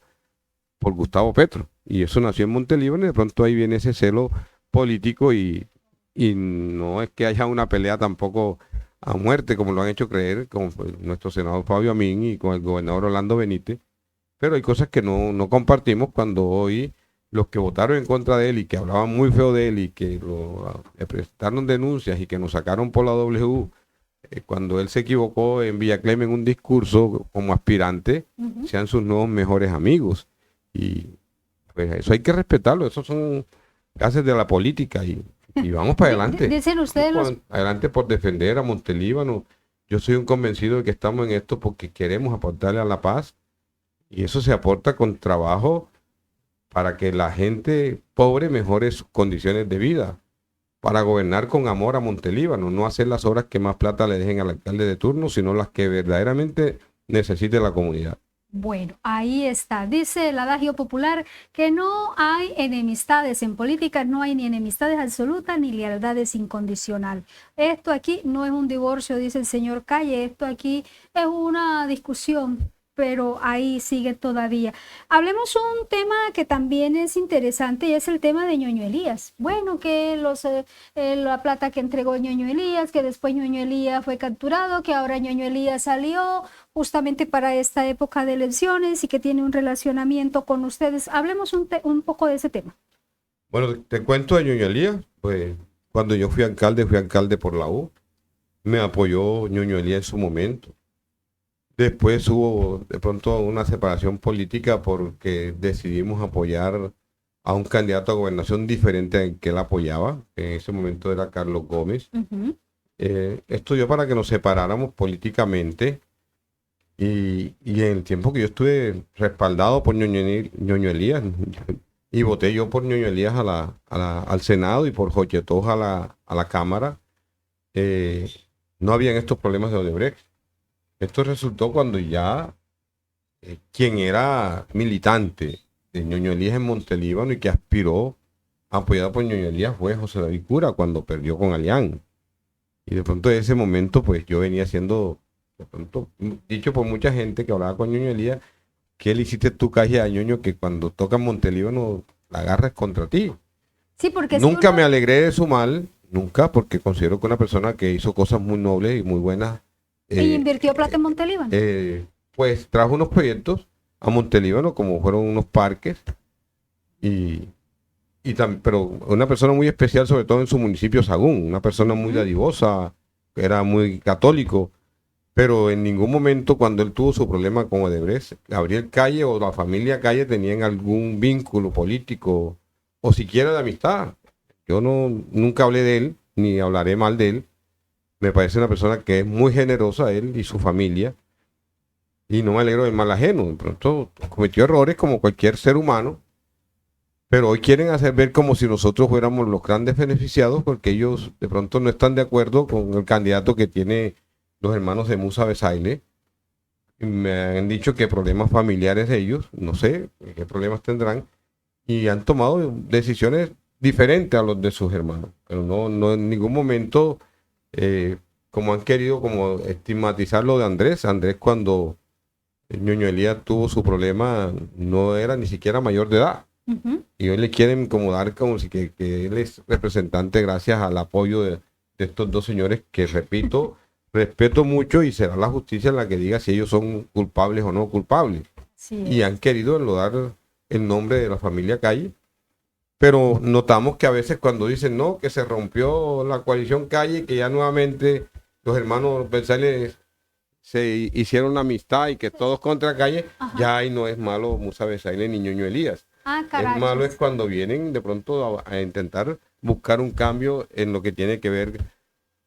por Gustavo Petro. Y eso nació en Montelíbano y de pronto ahí viene ese celo político y no es que haya una pelea tampoco a muerte como lo han hecho creer con nuestro senador Fabio Amín y con el gobernador Orlando Benítez, pero hay cosas que no compartimos cuando hoy los que votaron en contra de él y que hablaban muy feo de él y que le prestaron denuncias y que nos sacaron por la W, cuando él se equivocó en Villa Clem en un discurso como aspirante, sean sus nuevos mejores amigos. Y pues eso hay que respetarlo, esos son gases de la política y vamos para adelante. Dicen ustedes Adelante por defender a Montelíbano. Yo soy un convencido de que estamos en esto porque queremos aportarle a la paz y eso se aporta con trabajo para que la gente pobre mejore sus condiciones de vida, para gobernar con amor a Montelíbano, no hacer las obras que más plata le dejen al alcalde de turno, sino las que verdaderamente necesite la comunidad. Bueno, ahí está. Dice el adagio popular que no hay enemistades en política, no hay ni enemistades absolutas ni lealtades incondicional. Esto aquí no es un divorcio, dice el señor Calle, esto aquí es una discusión, pero ahí sigue todavía. Hablemos un tema que también es interesante y es el tema de Ñoño Elías. Bueno, que la plata que entregó Ñoño Elías, que después Ñoño Elías fue capturado, que ahora Ñoño Elías salió justamente para esta época de elecciones y que tiene un relacionamiento con ustedes. Hablemos un poco de ese tema. Bueno, te cuento de Ñoño Elías, pues cuando yo fui alcalde por la U, me apoyó Ñoño Elías en su momento. Después hubo de pronto una separación política porque decidimos apoyar a un candidato a gobernación diferente al que él apoyaba, que en ese momento era Carlos Gómez. Esto dio para que nos separáramos políticamente y en el tiempo que yo estuve respaldado por Ñoño Elías y voté yo por Ñoño Elías al Senado y por Jochetos a la Cámara, no habían estos problemas de Odebrecht. Esto resultó cuando ya quien era militante de Ñoño Elías en Montelíbano y que aspiró, apoyado por Ñoño Elías, fue José David Cura cuando perdió con Alián. Y de pronto en ese momento, pues yo venía siendo, de pronto, dicho por mucha gente que hablaba con Ñoño Elías, que le hiciste tú calle a Ñoño que cuando toca Montelíbano la agarras contra ti. Sí, porque nunca me alegré de su mal, nunca, porque considero que una persona que hizo cosas muy nobles y muy buenas. ¿Y invirtió plata en Montelíbano? Pues trajo unos proyectos a Montelíbano, como fueron unos parques, pero una persona muy especial, sobre todo en su municipio Sagún, una persona muy dadivosa, que era muy católico, pero en ningún momento cuando él tuvo su problema con Odebrecht, Gabriel Calle o la familia Calle tenían algún vínculo político o siquiera de amistad. Yo nunca hablé de él, ni hablaré mal de él. Me parece una persona que es muy generosa, él y su familia, y no me alegro del mal ajeno. De pronto cometió errores como cualquier ser humano, pero hoy quieren hacer ver como si nosotros fuéramos los grandes beneficiados porque ellos de pronto no están de acuerdo con el candidato que tiene los hermanos de Musa Besaile. Me han dicho que problemas familiares de ellos, no sé qué problemas tendrán, y han tomado decisiones diferentes a los de sus hermanos, pero no en ningún momento como han querido como estigmatizar lo de Andrés. Andrés cuando Ñoño Elías tuvo su problema no era ni siquiera mayor de edad. Y hoy le quieren como dar como si que él es representante gracias al apoyo de estos dos señores que, repito, respeto mucho y será la justicia la que diga si ellos son culpables o no culpables. Sí. Y han querido enlodar el nombre de la familia Calle, pero notamos que a veces cuando dicen no, que se rompió la coalición Calle, que ya nuevamente los hermanos Besaile se hicieron una amistad y que todos contra Calle, ya ahí no es malo Musa Besaile ni Ñoño Elías. Es malo es cuando vienen de pronto a intentar buscar un cambio en lo que tiene que ver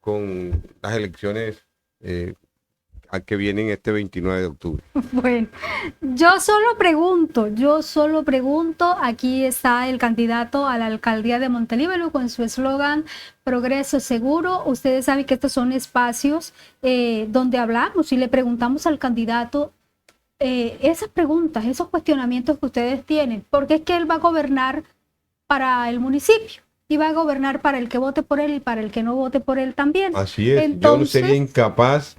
con las elecciones a que vienen este 29 de octubre. Bueno, yo solo pregunto, aquí está el candidato a la alcaldía de Montelíbano con su eslogan Progreso Seguro. Ustedes saben que estos son espacios donde hablamos y le preguntamos al candidato esas preguntas, esos cuestionamientos que ustedes tienen, porque es que él va a gobernar para el municipio y va a gobernar para el que vote por él y para el que no vote por él también. Así es. Entonces, yo no sería incapaz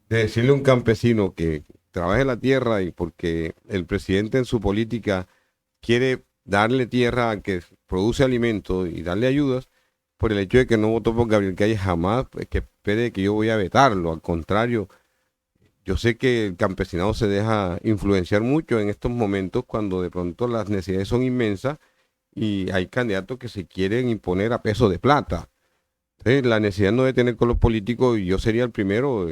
de decirle a un campesino que trabaje la tierra y porque el presidente en su política quiere darle tierra a que produce alimentos y darle ayudas, por el hecho de que no votó por Gabriel Calle, jamás que espere que yo voy a vetarlo. Al contrario, yo sé que el campesinado se deja influenciar mucho en estos momentos cuando de pronto las necesidades son inmensas y hay candidatos que se quieren imponer a peso de plata. Entonces, la necesidad no debe tener color político y yo sería el primero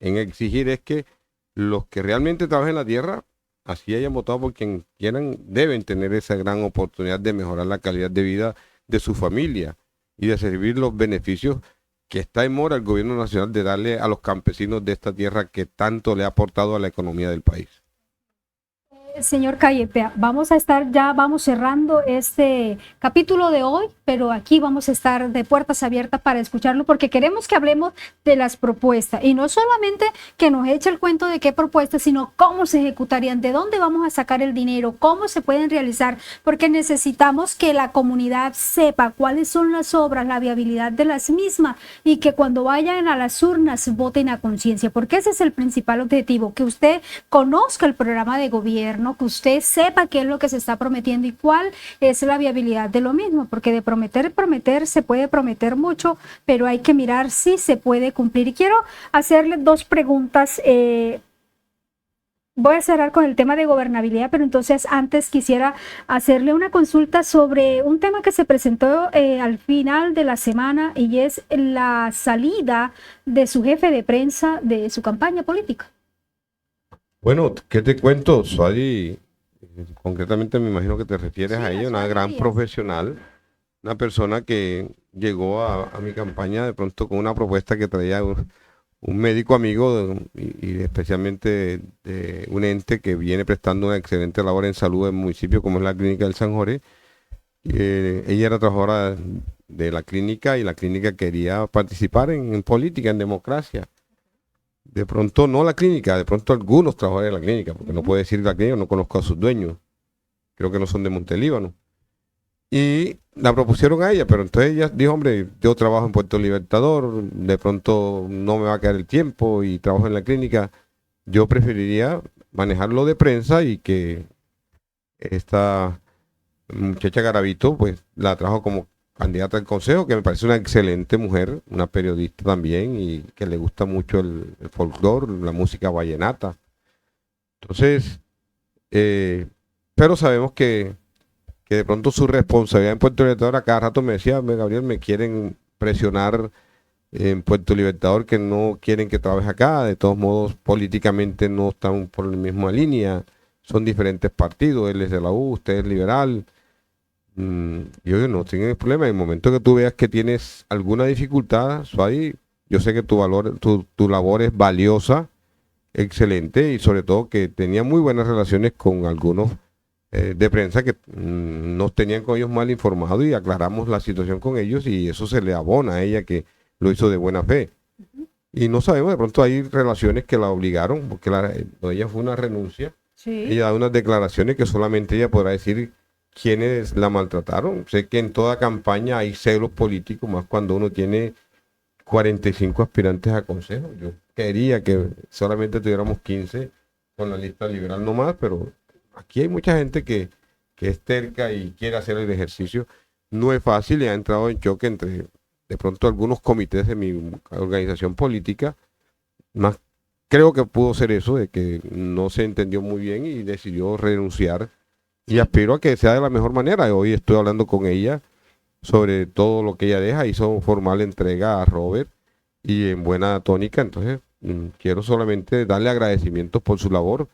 en exigir es que los que realmente trabajen la tierra, así hayan votado por quien quieran, deben tener esa gran oportunidad de mejorar la calidad de vida de su familia y de servir los beneficios que está en mora el gobierno nacional de darle a los campesinos de esta tierra que tanto le ha aportado a la economía del país. Señor Calle, vamos cerrando este capítulo de hoy, pero aquí vamos a estar de puertas abiertas para escucharlo porque queremos que hablemos de las propuestas y no solamente que nos eche el cuento de qué propuestas, sino cómo se ejecutarían, de dónde vamos a sacar el dinero, cómo se pueden realizar, porque necesitamos que la comunidad sepa cuáles son las obras, la viabilidad de las mismas y que cuando vayan a las urnas voten a conciencia, porque ese es el principal objetivo, que usted conozca el programa de gobierno, que usted sepa qué es lo que se está prometiendo y cuál es la viabilidad de lo mismo, porque de prometer se puede prometer mucho, pero hay que mirar si se puede cumplir. Y quiero hacerle dos preguntas. Voy a cerrar con el tema de gobernabilidad, pero entonces antes quisiera hacerle una consulta sobre un tema que se presentó al final de la semana y es la salida de su jefe de prensa de su campaña política. Bueno, ¿qué te cuento, Suadi? Concretamente me imagino que te refieres a ella, una gran profesional, una persona que llegó a mi campaña de pronto con una propuesta que traía un médico amigo y especialmente de un ente que viene prestando una excelente labor en salud en el municipio como es la Clínica del San Jorge. Ella era trabajadora de la clínica y la clínica quería participar en política, en democracia. De pronto no la clínica, de pronto algunos trabajadores de la clínica, porque no puedo decir la clínica, no conozco a sus dueños, creo que no son de Montelíbano. Y la propusieron a ella, pero entonces ella dijo, hombre, yo trabajo en Puerto Libertador, de pronto no me va a quedar el tiempo y trabajo en la clínica, yo preferiría manejarlo de prensa y que esta muchacha Garavito pues la trajo como candidata al consejo, que me parece una excelente mujer, una periodista también y que le gusta mucho el folclore, la música vallenata. Entonces, pero sabemos que de pronto su responsabilidad en Puerto Libertador a cada rato me decía, Gabriel, me quieren presionar en Puerto Libertador que no quieren que trabaje acá, de todos modos políticamente no están por la misma línea, son diferentes partidos, él es de la U, usted es liberal. Yo digo, no tiene problema, en el momento que tú veas que tienes alguna dificultad, Suadi, yo sé que tu labor es valiosa, excelente y sobre todo que tenía muy buenas relaciones con algunos de prensa que nos tenían con ellos mal informados y aclaramos la situación con ellos y eso se le abona a ella que lo hizo de buena fe. Y no sabemos, de pronto hay relaciones que la obligaron, porque ella fue una renuncia, Sí. ella da unas declaraciones que solamente ella podrá decir quiénes la maltrataron. Sé que en toda campaña hay celos políticos, más cuando uno tiene 45 aspirantes a consejo. Yo quería que solamente tuviéramos 15 con la lista liberal nomás, pero aquí hay mucha gente que es terca y quiere hacer el ejercicio. No es fácil y ha entrado en choque entre de pronto algunos comités de mi organización política. Más creo que pudo ser eso, de que no se entendió muy bien y decidió renunciar. Y aspiro a que sea de la mejor manera. Hoy estoy hablando con ella sobre todo lo que ella deja. Hizo formal entrega a Robert y en buena tónica. Entonces, quiero solamente darle agradecimientos por su labor.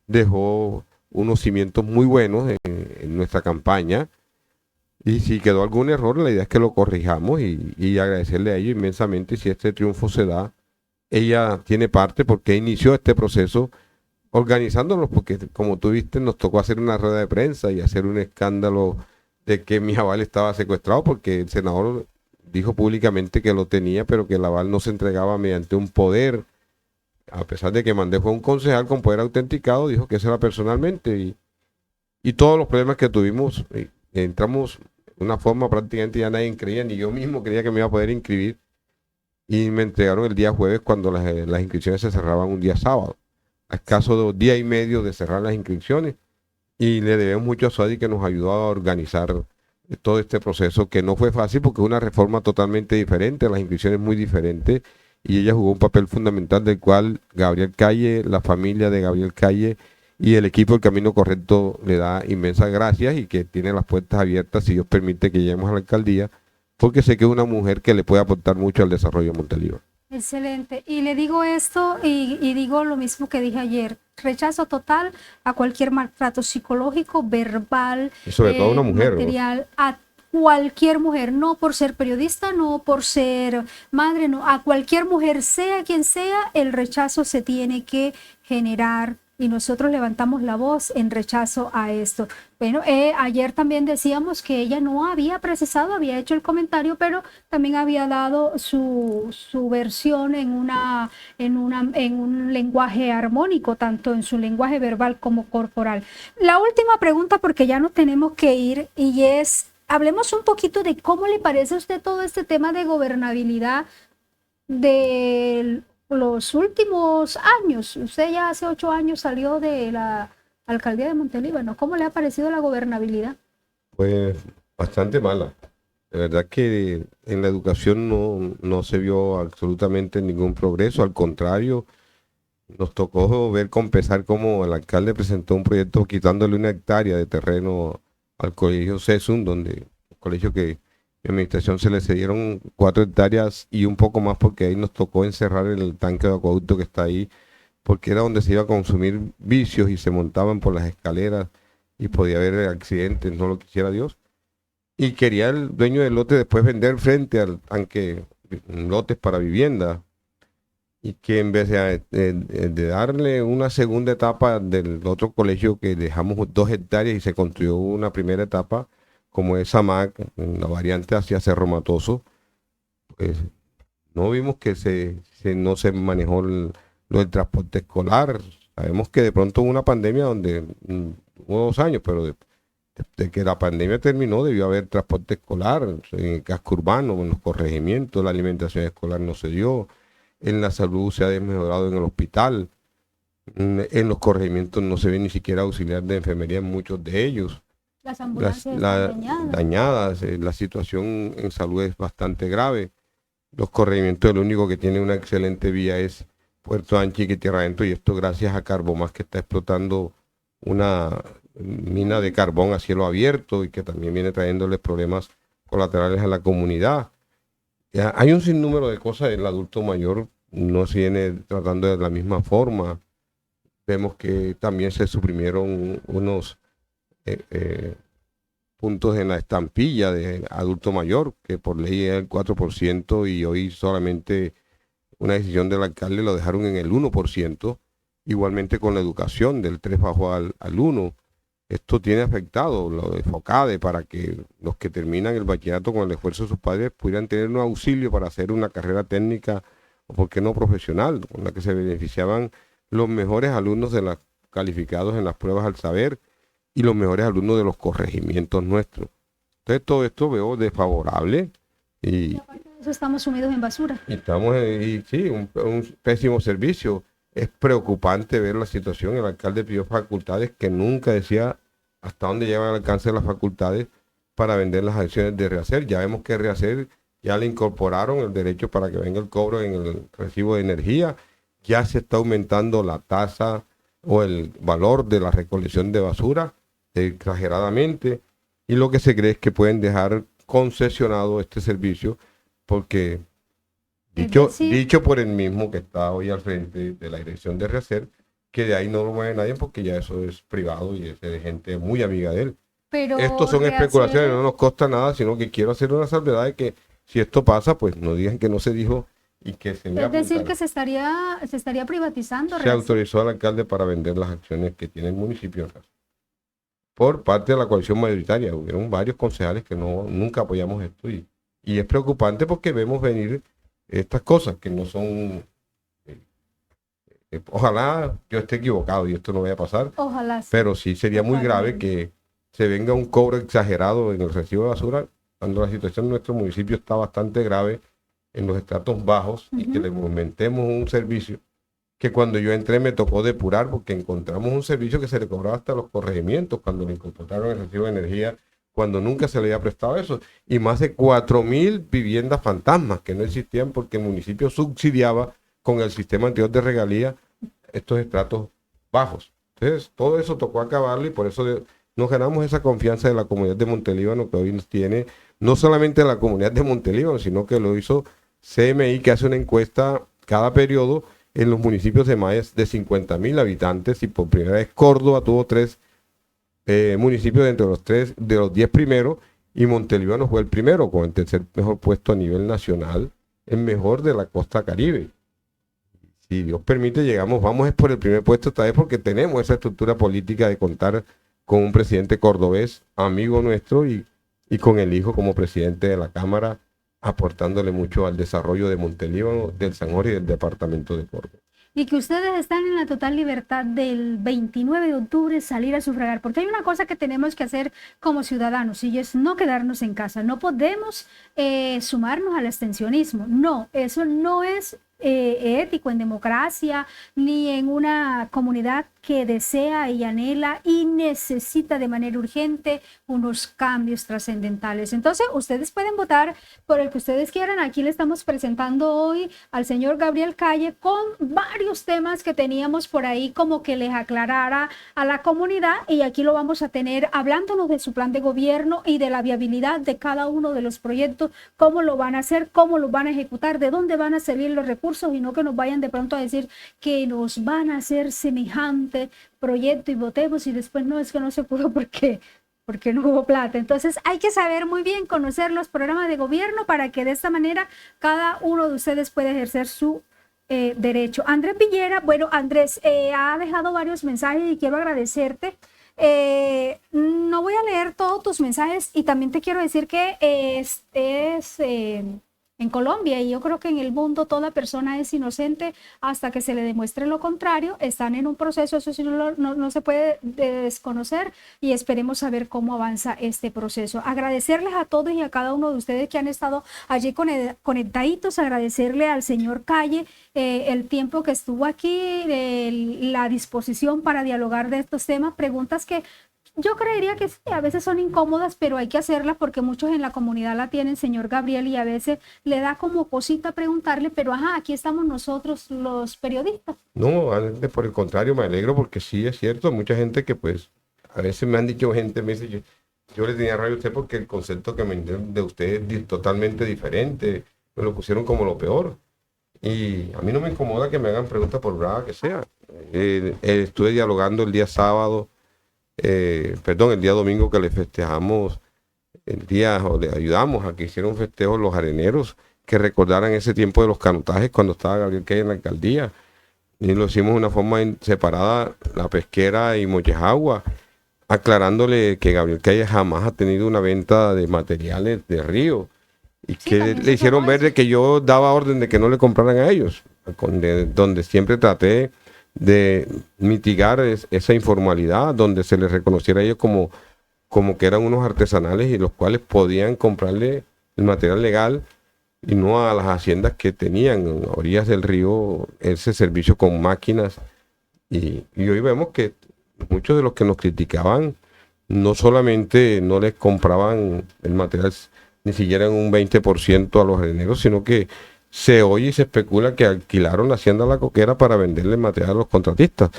Dejó unos cimientos muy buenos en nuestra campaña. Y si quedó algún error, la idea es que lo corrijamos y agradecerle a ella inmensamente si este triunfo se da. Ella tiene parte porque inició este proceso organizándonos, porque como tú viste, nos tocó hacer una rueda de prensa y hacer un escándalo de que mi aval estaba secuestrado porque el senador dijo públicamente que lo tenía, pero que el aval no se entregaba mediante un poder, a pesar de que mandé fue un concejal con poder autenticado, dijo que eso era personalmente y todos los problemas que tuvimos, entramos de una forma prácticamente ya nadie creía, ni yo mismo creía que me iba a poder inscribir y me entregaron el día jueves cuando las inscripciones se cerraban un día sábado, a escaso de 2 días y medio de cerrar las inscripciones y le debemos mucho a Suadi que nos ayudó a organizar todo este proceso que no fue fácil porque es una reforma totalmente diferente, las inscripciones muy diferentes y ella jugó un papel fundamental del cual Gabriel Calle, la familia de Gabriel Calle y el equipo del Camino Correcto le da inmensas gracias y que tiene las puertas abiertas si Dios permite que lleguemos a la alcaldía porque sé que es una mujer que le puede aportar mucho al desarrollo de Montelíbano. Excelente. Y le digo esto y digo lo mismo que dije ayer. Rechazo total a cualquier maltrato psicológico, verbal, Y sobre todo a una mujer, ¿no? material, a cualquier mujer, no por ser periodista, no por ser madre, no, a cualquier mujer, sea quien sea, el rechazo se tiene que generar y nosotros levantamos la voz en rechazo a esto. Bueno, ayer también decíamos que ella no había precisado, había hecho el comentario, pero también había dado su versión en un lenguaje armónico, tanto en su lenguaje verbal como corporal. La última pregunta, porque ya nos tenemos que ir, y es, hablemos un poquito de cómo le parece a usted todo este tema de gobernabilidad de los últimos años. Usted ya hace 8 años salió de la alcaldía de Montelíbano. ¿Cómo le ha parecido la gobernabilidad? Pues bastante mala. De verdad que en la educación no se vio absolutamente ningún progreso, al contrario, nos tocó ver con pesar cómo el alcalde presentó un proyecto quitándole 1 hectárea de terreno al colegio CESUM, donde el colegio que mi administración se le cedieron 4 hectáreas y un poco más porque ahí nos tocó encerrar el tanque de acueducto que está ahí, porque era donde se iba a consumir vicios y se montaban por las escaleras y podía haber accidentes, no lo quisiera Dios. Y quería el dueño del lote después vender frente al tanque lotes para vivienda y que en vez de darle una segunda etapa del otro colegio que dejamos 2 hectáreas y se construyó una primera etapa, como es Samac, la variante hacia Cerro Matoso, pues no vimos que no se manejó lo del transporte escolar. Sabemos que de pronto hubo una pandemia donde hubo 2 años, pero de que la pandemia terminó debió haber transporte escolar en el casco urbano, en los corregimientos, la alimentación escolar no se dio, en la salud se ha desmejorado en el hospital, en los corregimientos no se ve ni siquiera auxiliar de enfermería en muchos de ellos. Las ambulancias están dañadas, la situación en salud es bastante grave. Los corregimientos, lo único que tiene una excelente vía es Puerto Anchique y Tierra Adentro, y esto gracias a Carbomás que está explotando una mina de carbón a cielo abierto y que también viene trayéndoles problemas colaterales a la comunidad. Ya hay un sinnúmero de cosas, el adulto mayor no se viene tratando de la misma forma. Vemos que también se suprimieron unos eh, eh, puntos en la estampilla de adulto mayor, que por ley era el 4% y hoy solamente una decisión del alcalde lo dejaron en el 1%, igualmente con la educación del 3 bajó al 1. Esto tiene afectado lo de FOCADE para que los que terminan el bachillerato con el esfuerzo de sus padres pudieran tener un auxilio para hacer una carrera técnica o, por qué no, profesional, con la que se beneficiaban los mejores alumnos de las calificados en las pruebas al saber y los mejores alumnos de los corregimientos nuestros. Entonces todo esto veo desfavorable y Eso estamos sumidos en basura. estamos y sí, un pésimo servicio. Es preocupante ver la situación. El alcalde pidió facultades que nunca decía hasta dónde llevan el alcance de las facultades para vender las acciones de Rehacer. Ya vemos que Rehacer ya le incorporaron el derecho para que venga el cobro en el recibo de energía. Ya se está aumentando la tasa o el valor de la recolección de basura exageradamente. Y lo que se cree es que pueden dejar concesionado este servicio porque dicho por el mismo que está hoy al frente de la dirección de Rehacer, que de ahí no lo mueve nadie porque ya eso es privado y es de gente muy amiga de él. Pero Estos son especulaciones, no nos costa nada, sino que quiero hacer una salvedad de que si esto pasa, pues no digan que no se dijo y que se es decir, que se estaría privatizando. Se autorizó al alcalde para vender las acciones que tiene el municipio en Rehacer. Por parte de la coalición mayoritaria, hubieron varios concejales que nunca apoyamos esto y es preocupante porque vemos venir estas cosas que no son, ojalá yo esté equivocado y esto no vaya a pasar, Ojalá sí. Pero sí sería muy grave que se venga un cobro exagerado en el recibo de basura cuando la situación en nuestro municipio está bastante grave en los estratos bajos y que le aumentemos un servicio que cuando yo entré me tocó depurar porque encontramos un servicio que se le cobraba hasta los corregimientos cuando le incorporaron el recibo de energía, cuando nunca se le había prestado eso, y más de 4.000 viviendas fantasmas que no existían porque el municipio subsidiaba con el sistema anterior de regalía estos estratos bajos. Entonces, todo eso tocó acabarlo y por eso nos ganamos esa confianza de la comunidad de Montelíbano que hoy nos tiene, no solamente la comunidad de Montelíbano, sino que lo hizo CMI, que hace una encuesta cada periodo en los municipios de más de 50.000 habitantes y por primera vez Córdoba tuvo 3 municipios dentro de los 10 primeros y Montelíbano fue el primero con el tercer mejor puesto a nivel nacional, el mejor de la costa Caribe. Si Dios permite, vamos es por el primer puesto esta vez porque tenemos esa estructura política de contar con un presidente cordobés, amigo nuestro, y con el hijo como presidente de la Cámara, aportándole mucho al desarrollo de Montelíbano, del San Jorge y del departamento de Córdoba. Y que ustedes están en la total libertad del 29 de octubre salir a sufragar, porque hay una cosa que tenemos que hacer como ciudadanos y es no quedarnos en casa. No podemos sumarnos al abstencionismo. No, eso no es ético en democracia ni en una comunidad que desea y anhela y necesita de manera urgente unos cambios trascendentales. Entonces, ustedes pueden votar por el que ustedes quieran. Aquí le estamos presentando hoy al señor Gabriel Calle con varios temas que teníamos por ahí como que les aclarara a la comunidad y aquí lo vamos a tener hablándonos de su plan de gobierno y de la viabilidad de cada uno de los proyectos, cómo lo van a hacer, cómo lo van a ejecutar, de dónde van a salir los recursos y no que nos vayan de pronto a decir que nos van a hacer semejante proyecto y votemos y después no, es que no se pudo porque no hubo plata. Entonces hay que saber muy bien conocer los programas de gobierno para que de esta manera cada uno de ustedes pueda ejercer su derecho. Andrés Villera, bueno, Andrés ha dejado varios mensajes y quiero agradecerte. No voy a leer todos tus mensajes y también te quiero decir que en Colombia y yo creo que en el mundo toda persona es inocente hasta que se le demuestre lo contrario. Están en un proceso, eso sí no se puede desconocer y esperemos saber cómo avanza este proceso. Agradecerles a todos y a cada uno de ustedes que han estado allí conectaditos, agradecerle al señor Calle el tiempo que estuvo aquí, la disposición para dialogar de estos temas, preguntas que yo creería que sí, a veces son incómodas, pero hay que hacerlas porque muchos en la comunidad la tienen, señor Gabriel, y a veces le da como cosita preguntarle, pero ajá, aquí estamos nosotros los periodistas. No, por el contrario, me alegro porque sí es cierto, mucha gente que pues, a veces me han dicho gente, me dice, yo le tenía rabia a usted porque el concepto que me entienden de usted es totalmente diferente, me lo pusieron como lo peor. Y a mí no me incomoda que me hagan preguntas por brava que sea. Estuve dialogando el día sábado, el día domingo que le festejamos o le ayudamos a que hicieran un festejo los areneros, que recordaran ese tiempo de los canutajes cuando estaba Gabriel Calle en la alcaldía. Y lo hicimos de una forma separada, la pesquera y Mollejagua, aclarándole que Gabriel Calle jamás ha tenido una venta de materiales de río y Sí, que también le se hicieron tocó ver eso. de que yo daba orden de que no le compraran a ellos, donde siempre traté de mitigar esa informalidad, donde se les reconociera a ellos como que eran unos artesanales y los cuales podían comprarle el material legal y no a las haciendas que tenían en orillas del río ese servicio con máquinas. Y hoy vemos que muchos de los que nos criticaban no solamente no les compraban el material ni siquiera en un 20% a los areneros, sino que se oye y se especula que alquilaron la hacienda La Coquera para venderle el material a los contratistas.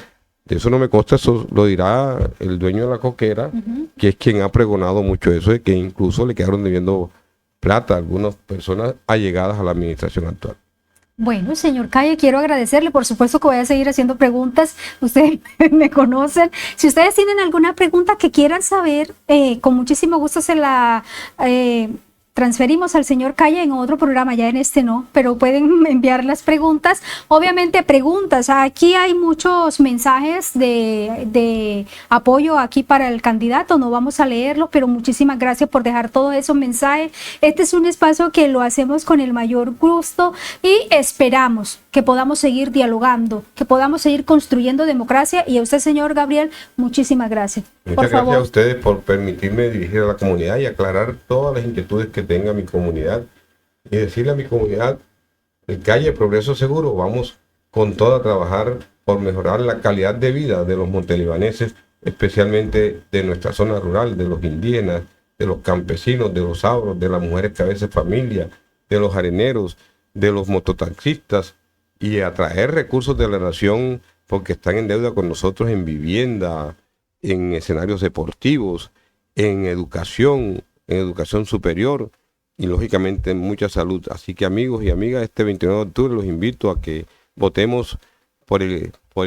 De eso no me consta, eso lo dirá el dueño de La Coquera, que es quien ha pregonado mucho eso, de que incluso le quedaron debiendo plata a algunas personas allegadas a la administración actual. Bueno, señor Calle, quiero agradecerle. Por supuesto que voy a seguir haciendo preguntas. Ustedes me conocen. Si ustedes tienen alguna pregunta que quieran saber, con muchísimo gusto se la transferimos al señor Calle en otro programa, ya en este no, pero pueden enviar las preguntas. Obviamente preguntas. Aquí hay muchos mensajes de apoyo aquí para el candidato. No vamos a leerlos, pero muchísimas gracias por dejar todos esos mensajes. Este es un espacio que lo hacemos con el mayor gusto y esperamos que podamos seguir dialogando, que podamos seguir construyendo democracia. Y a usted, señor Gabriel, muchísimas gracias. Muchas gracias a ustedes por permitirme dirigir a la comunidad y aclarar todas las inquietudes que tenga mi comunidad y decirle a mi comunidad, el Calle Progreso Seguro, vamos con todo a trabajar por mejorar la calidad de vida de los montelibaneses, especialmente de nuestra zona rural, de los indígenas, de los campesinos, de los sabros, de las mujeres cabezas de familia, de los areneros, de los mototaxistas, y atraer recursos de la nación porque están en deuda con nosotros en vivienda, en escenarios deportivos, en educación superior y lógicamente en mucha salud. Así que amigos y amigas, este 29 de octubre los invito a que votemos por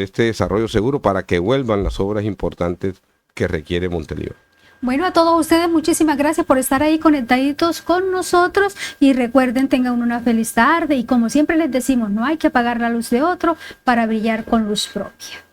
este desarrollo seguro para que vuelvan las obras importantes que requiere Monteliva. Bueno, a todos ustedes muchísimas gracias por estar ahí conectaditos con nosotros y recuerden, tengan una feliz tarde y como siempre les decimos, no hay que apagar la luz de otro para brillar con luz propia.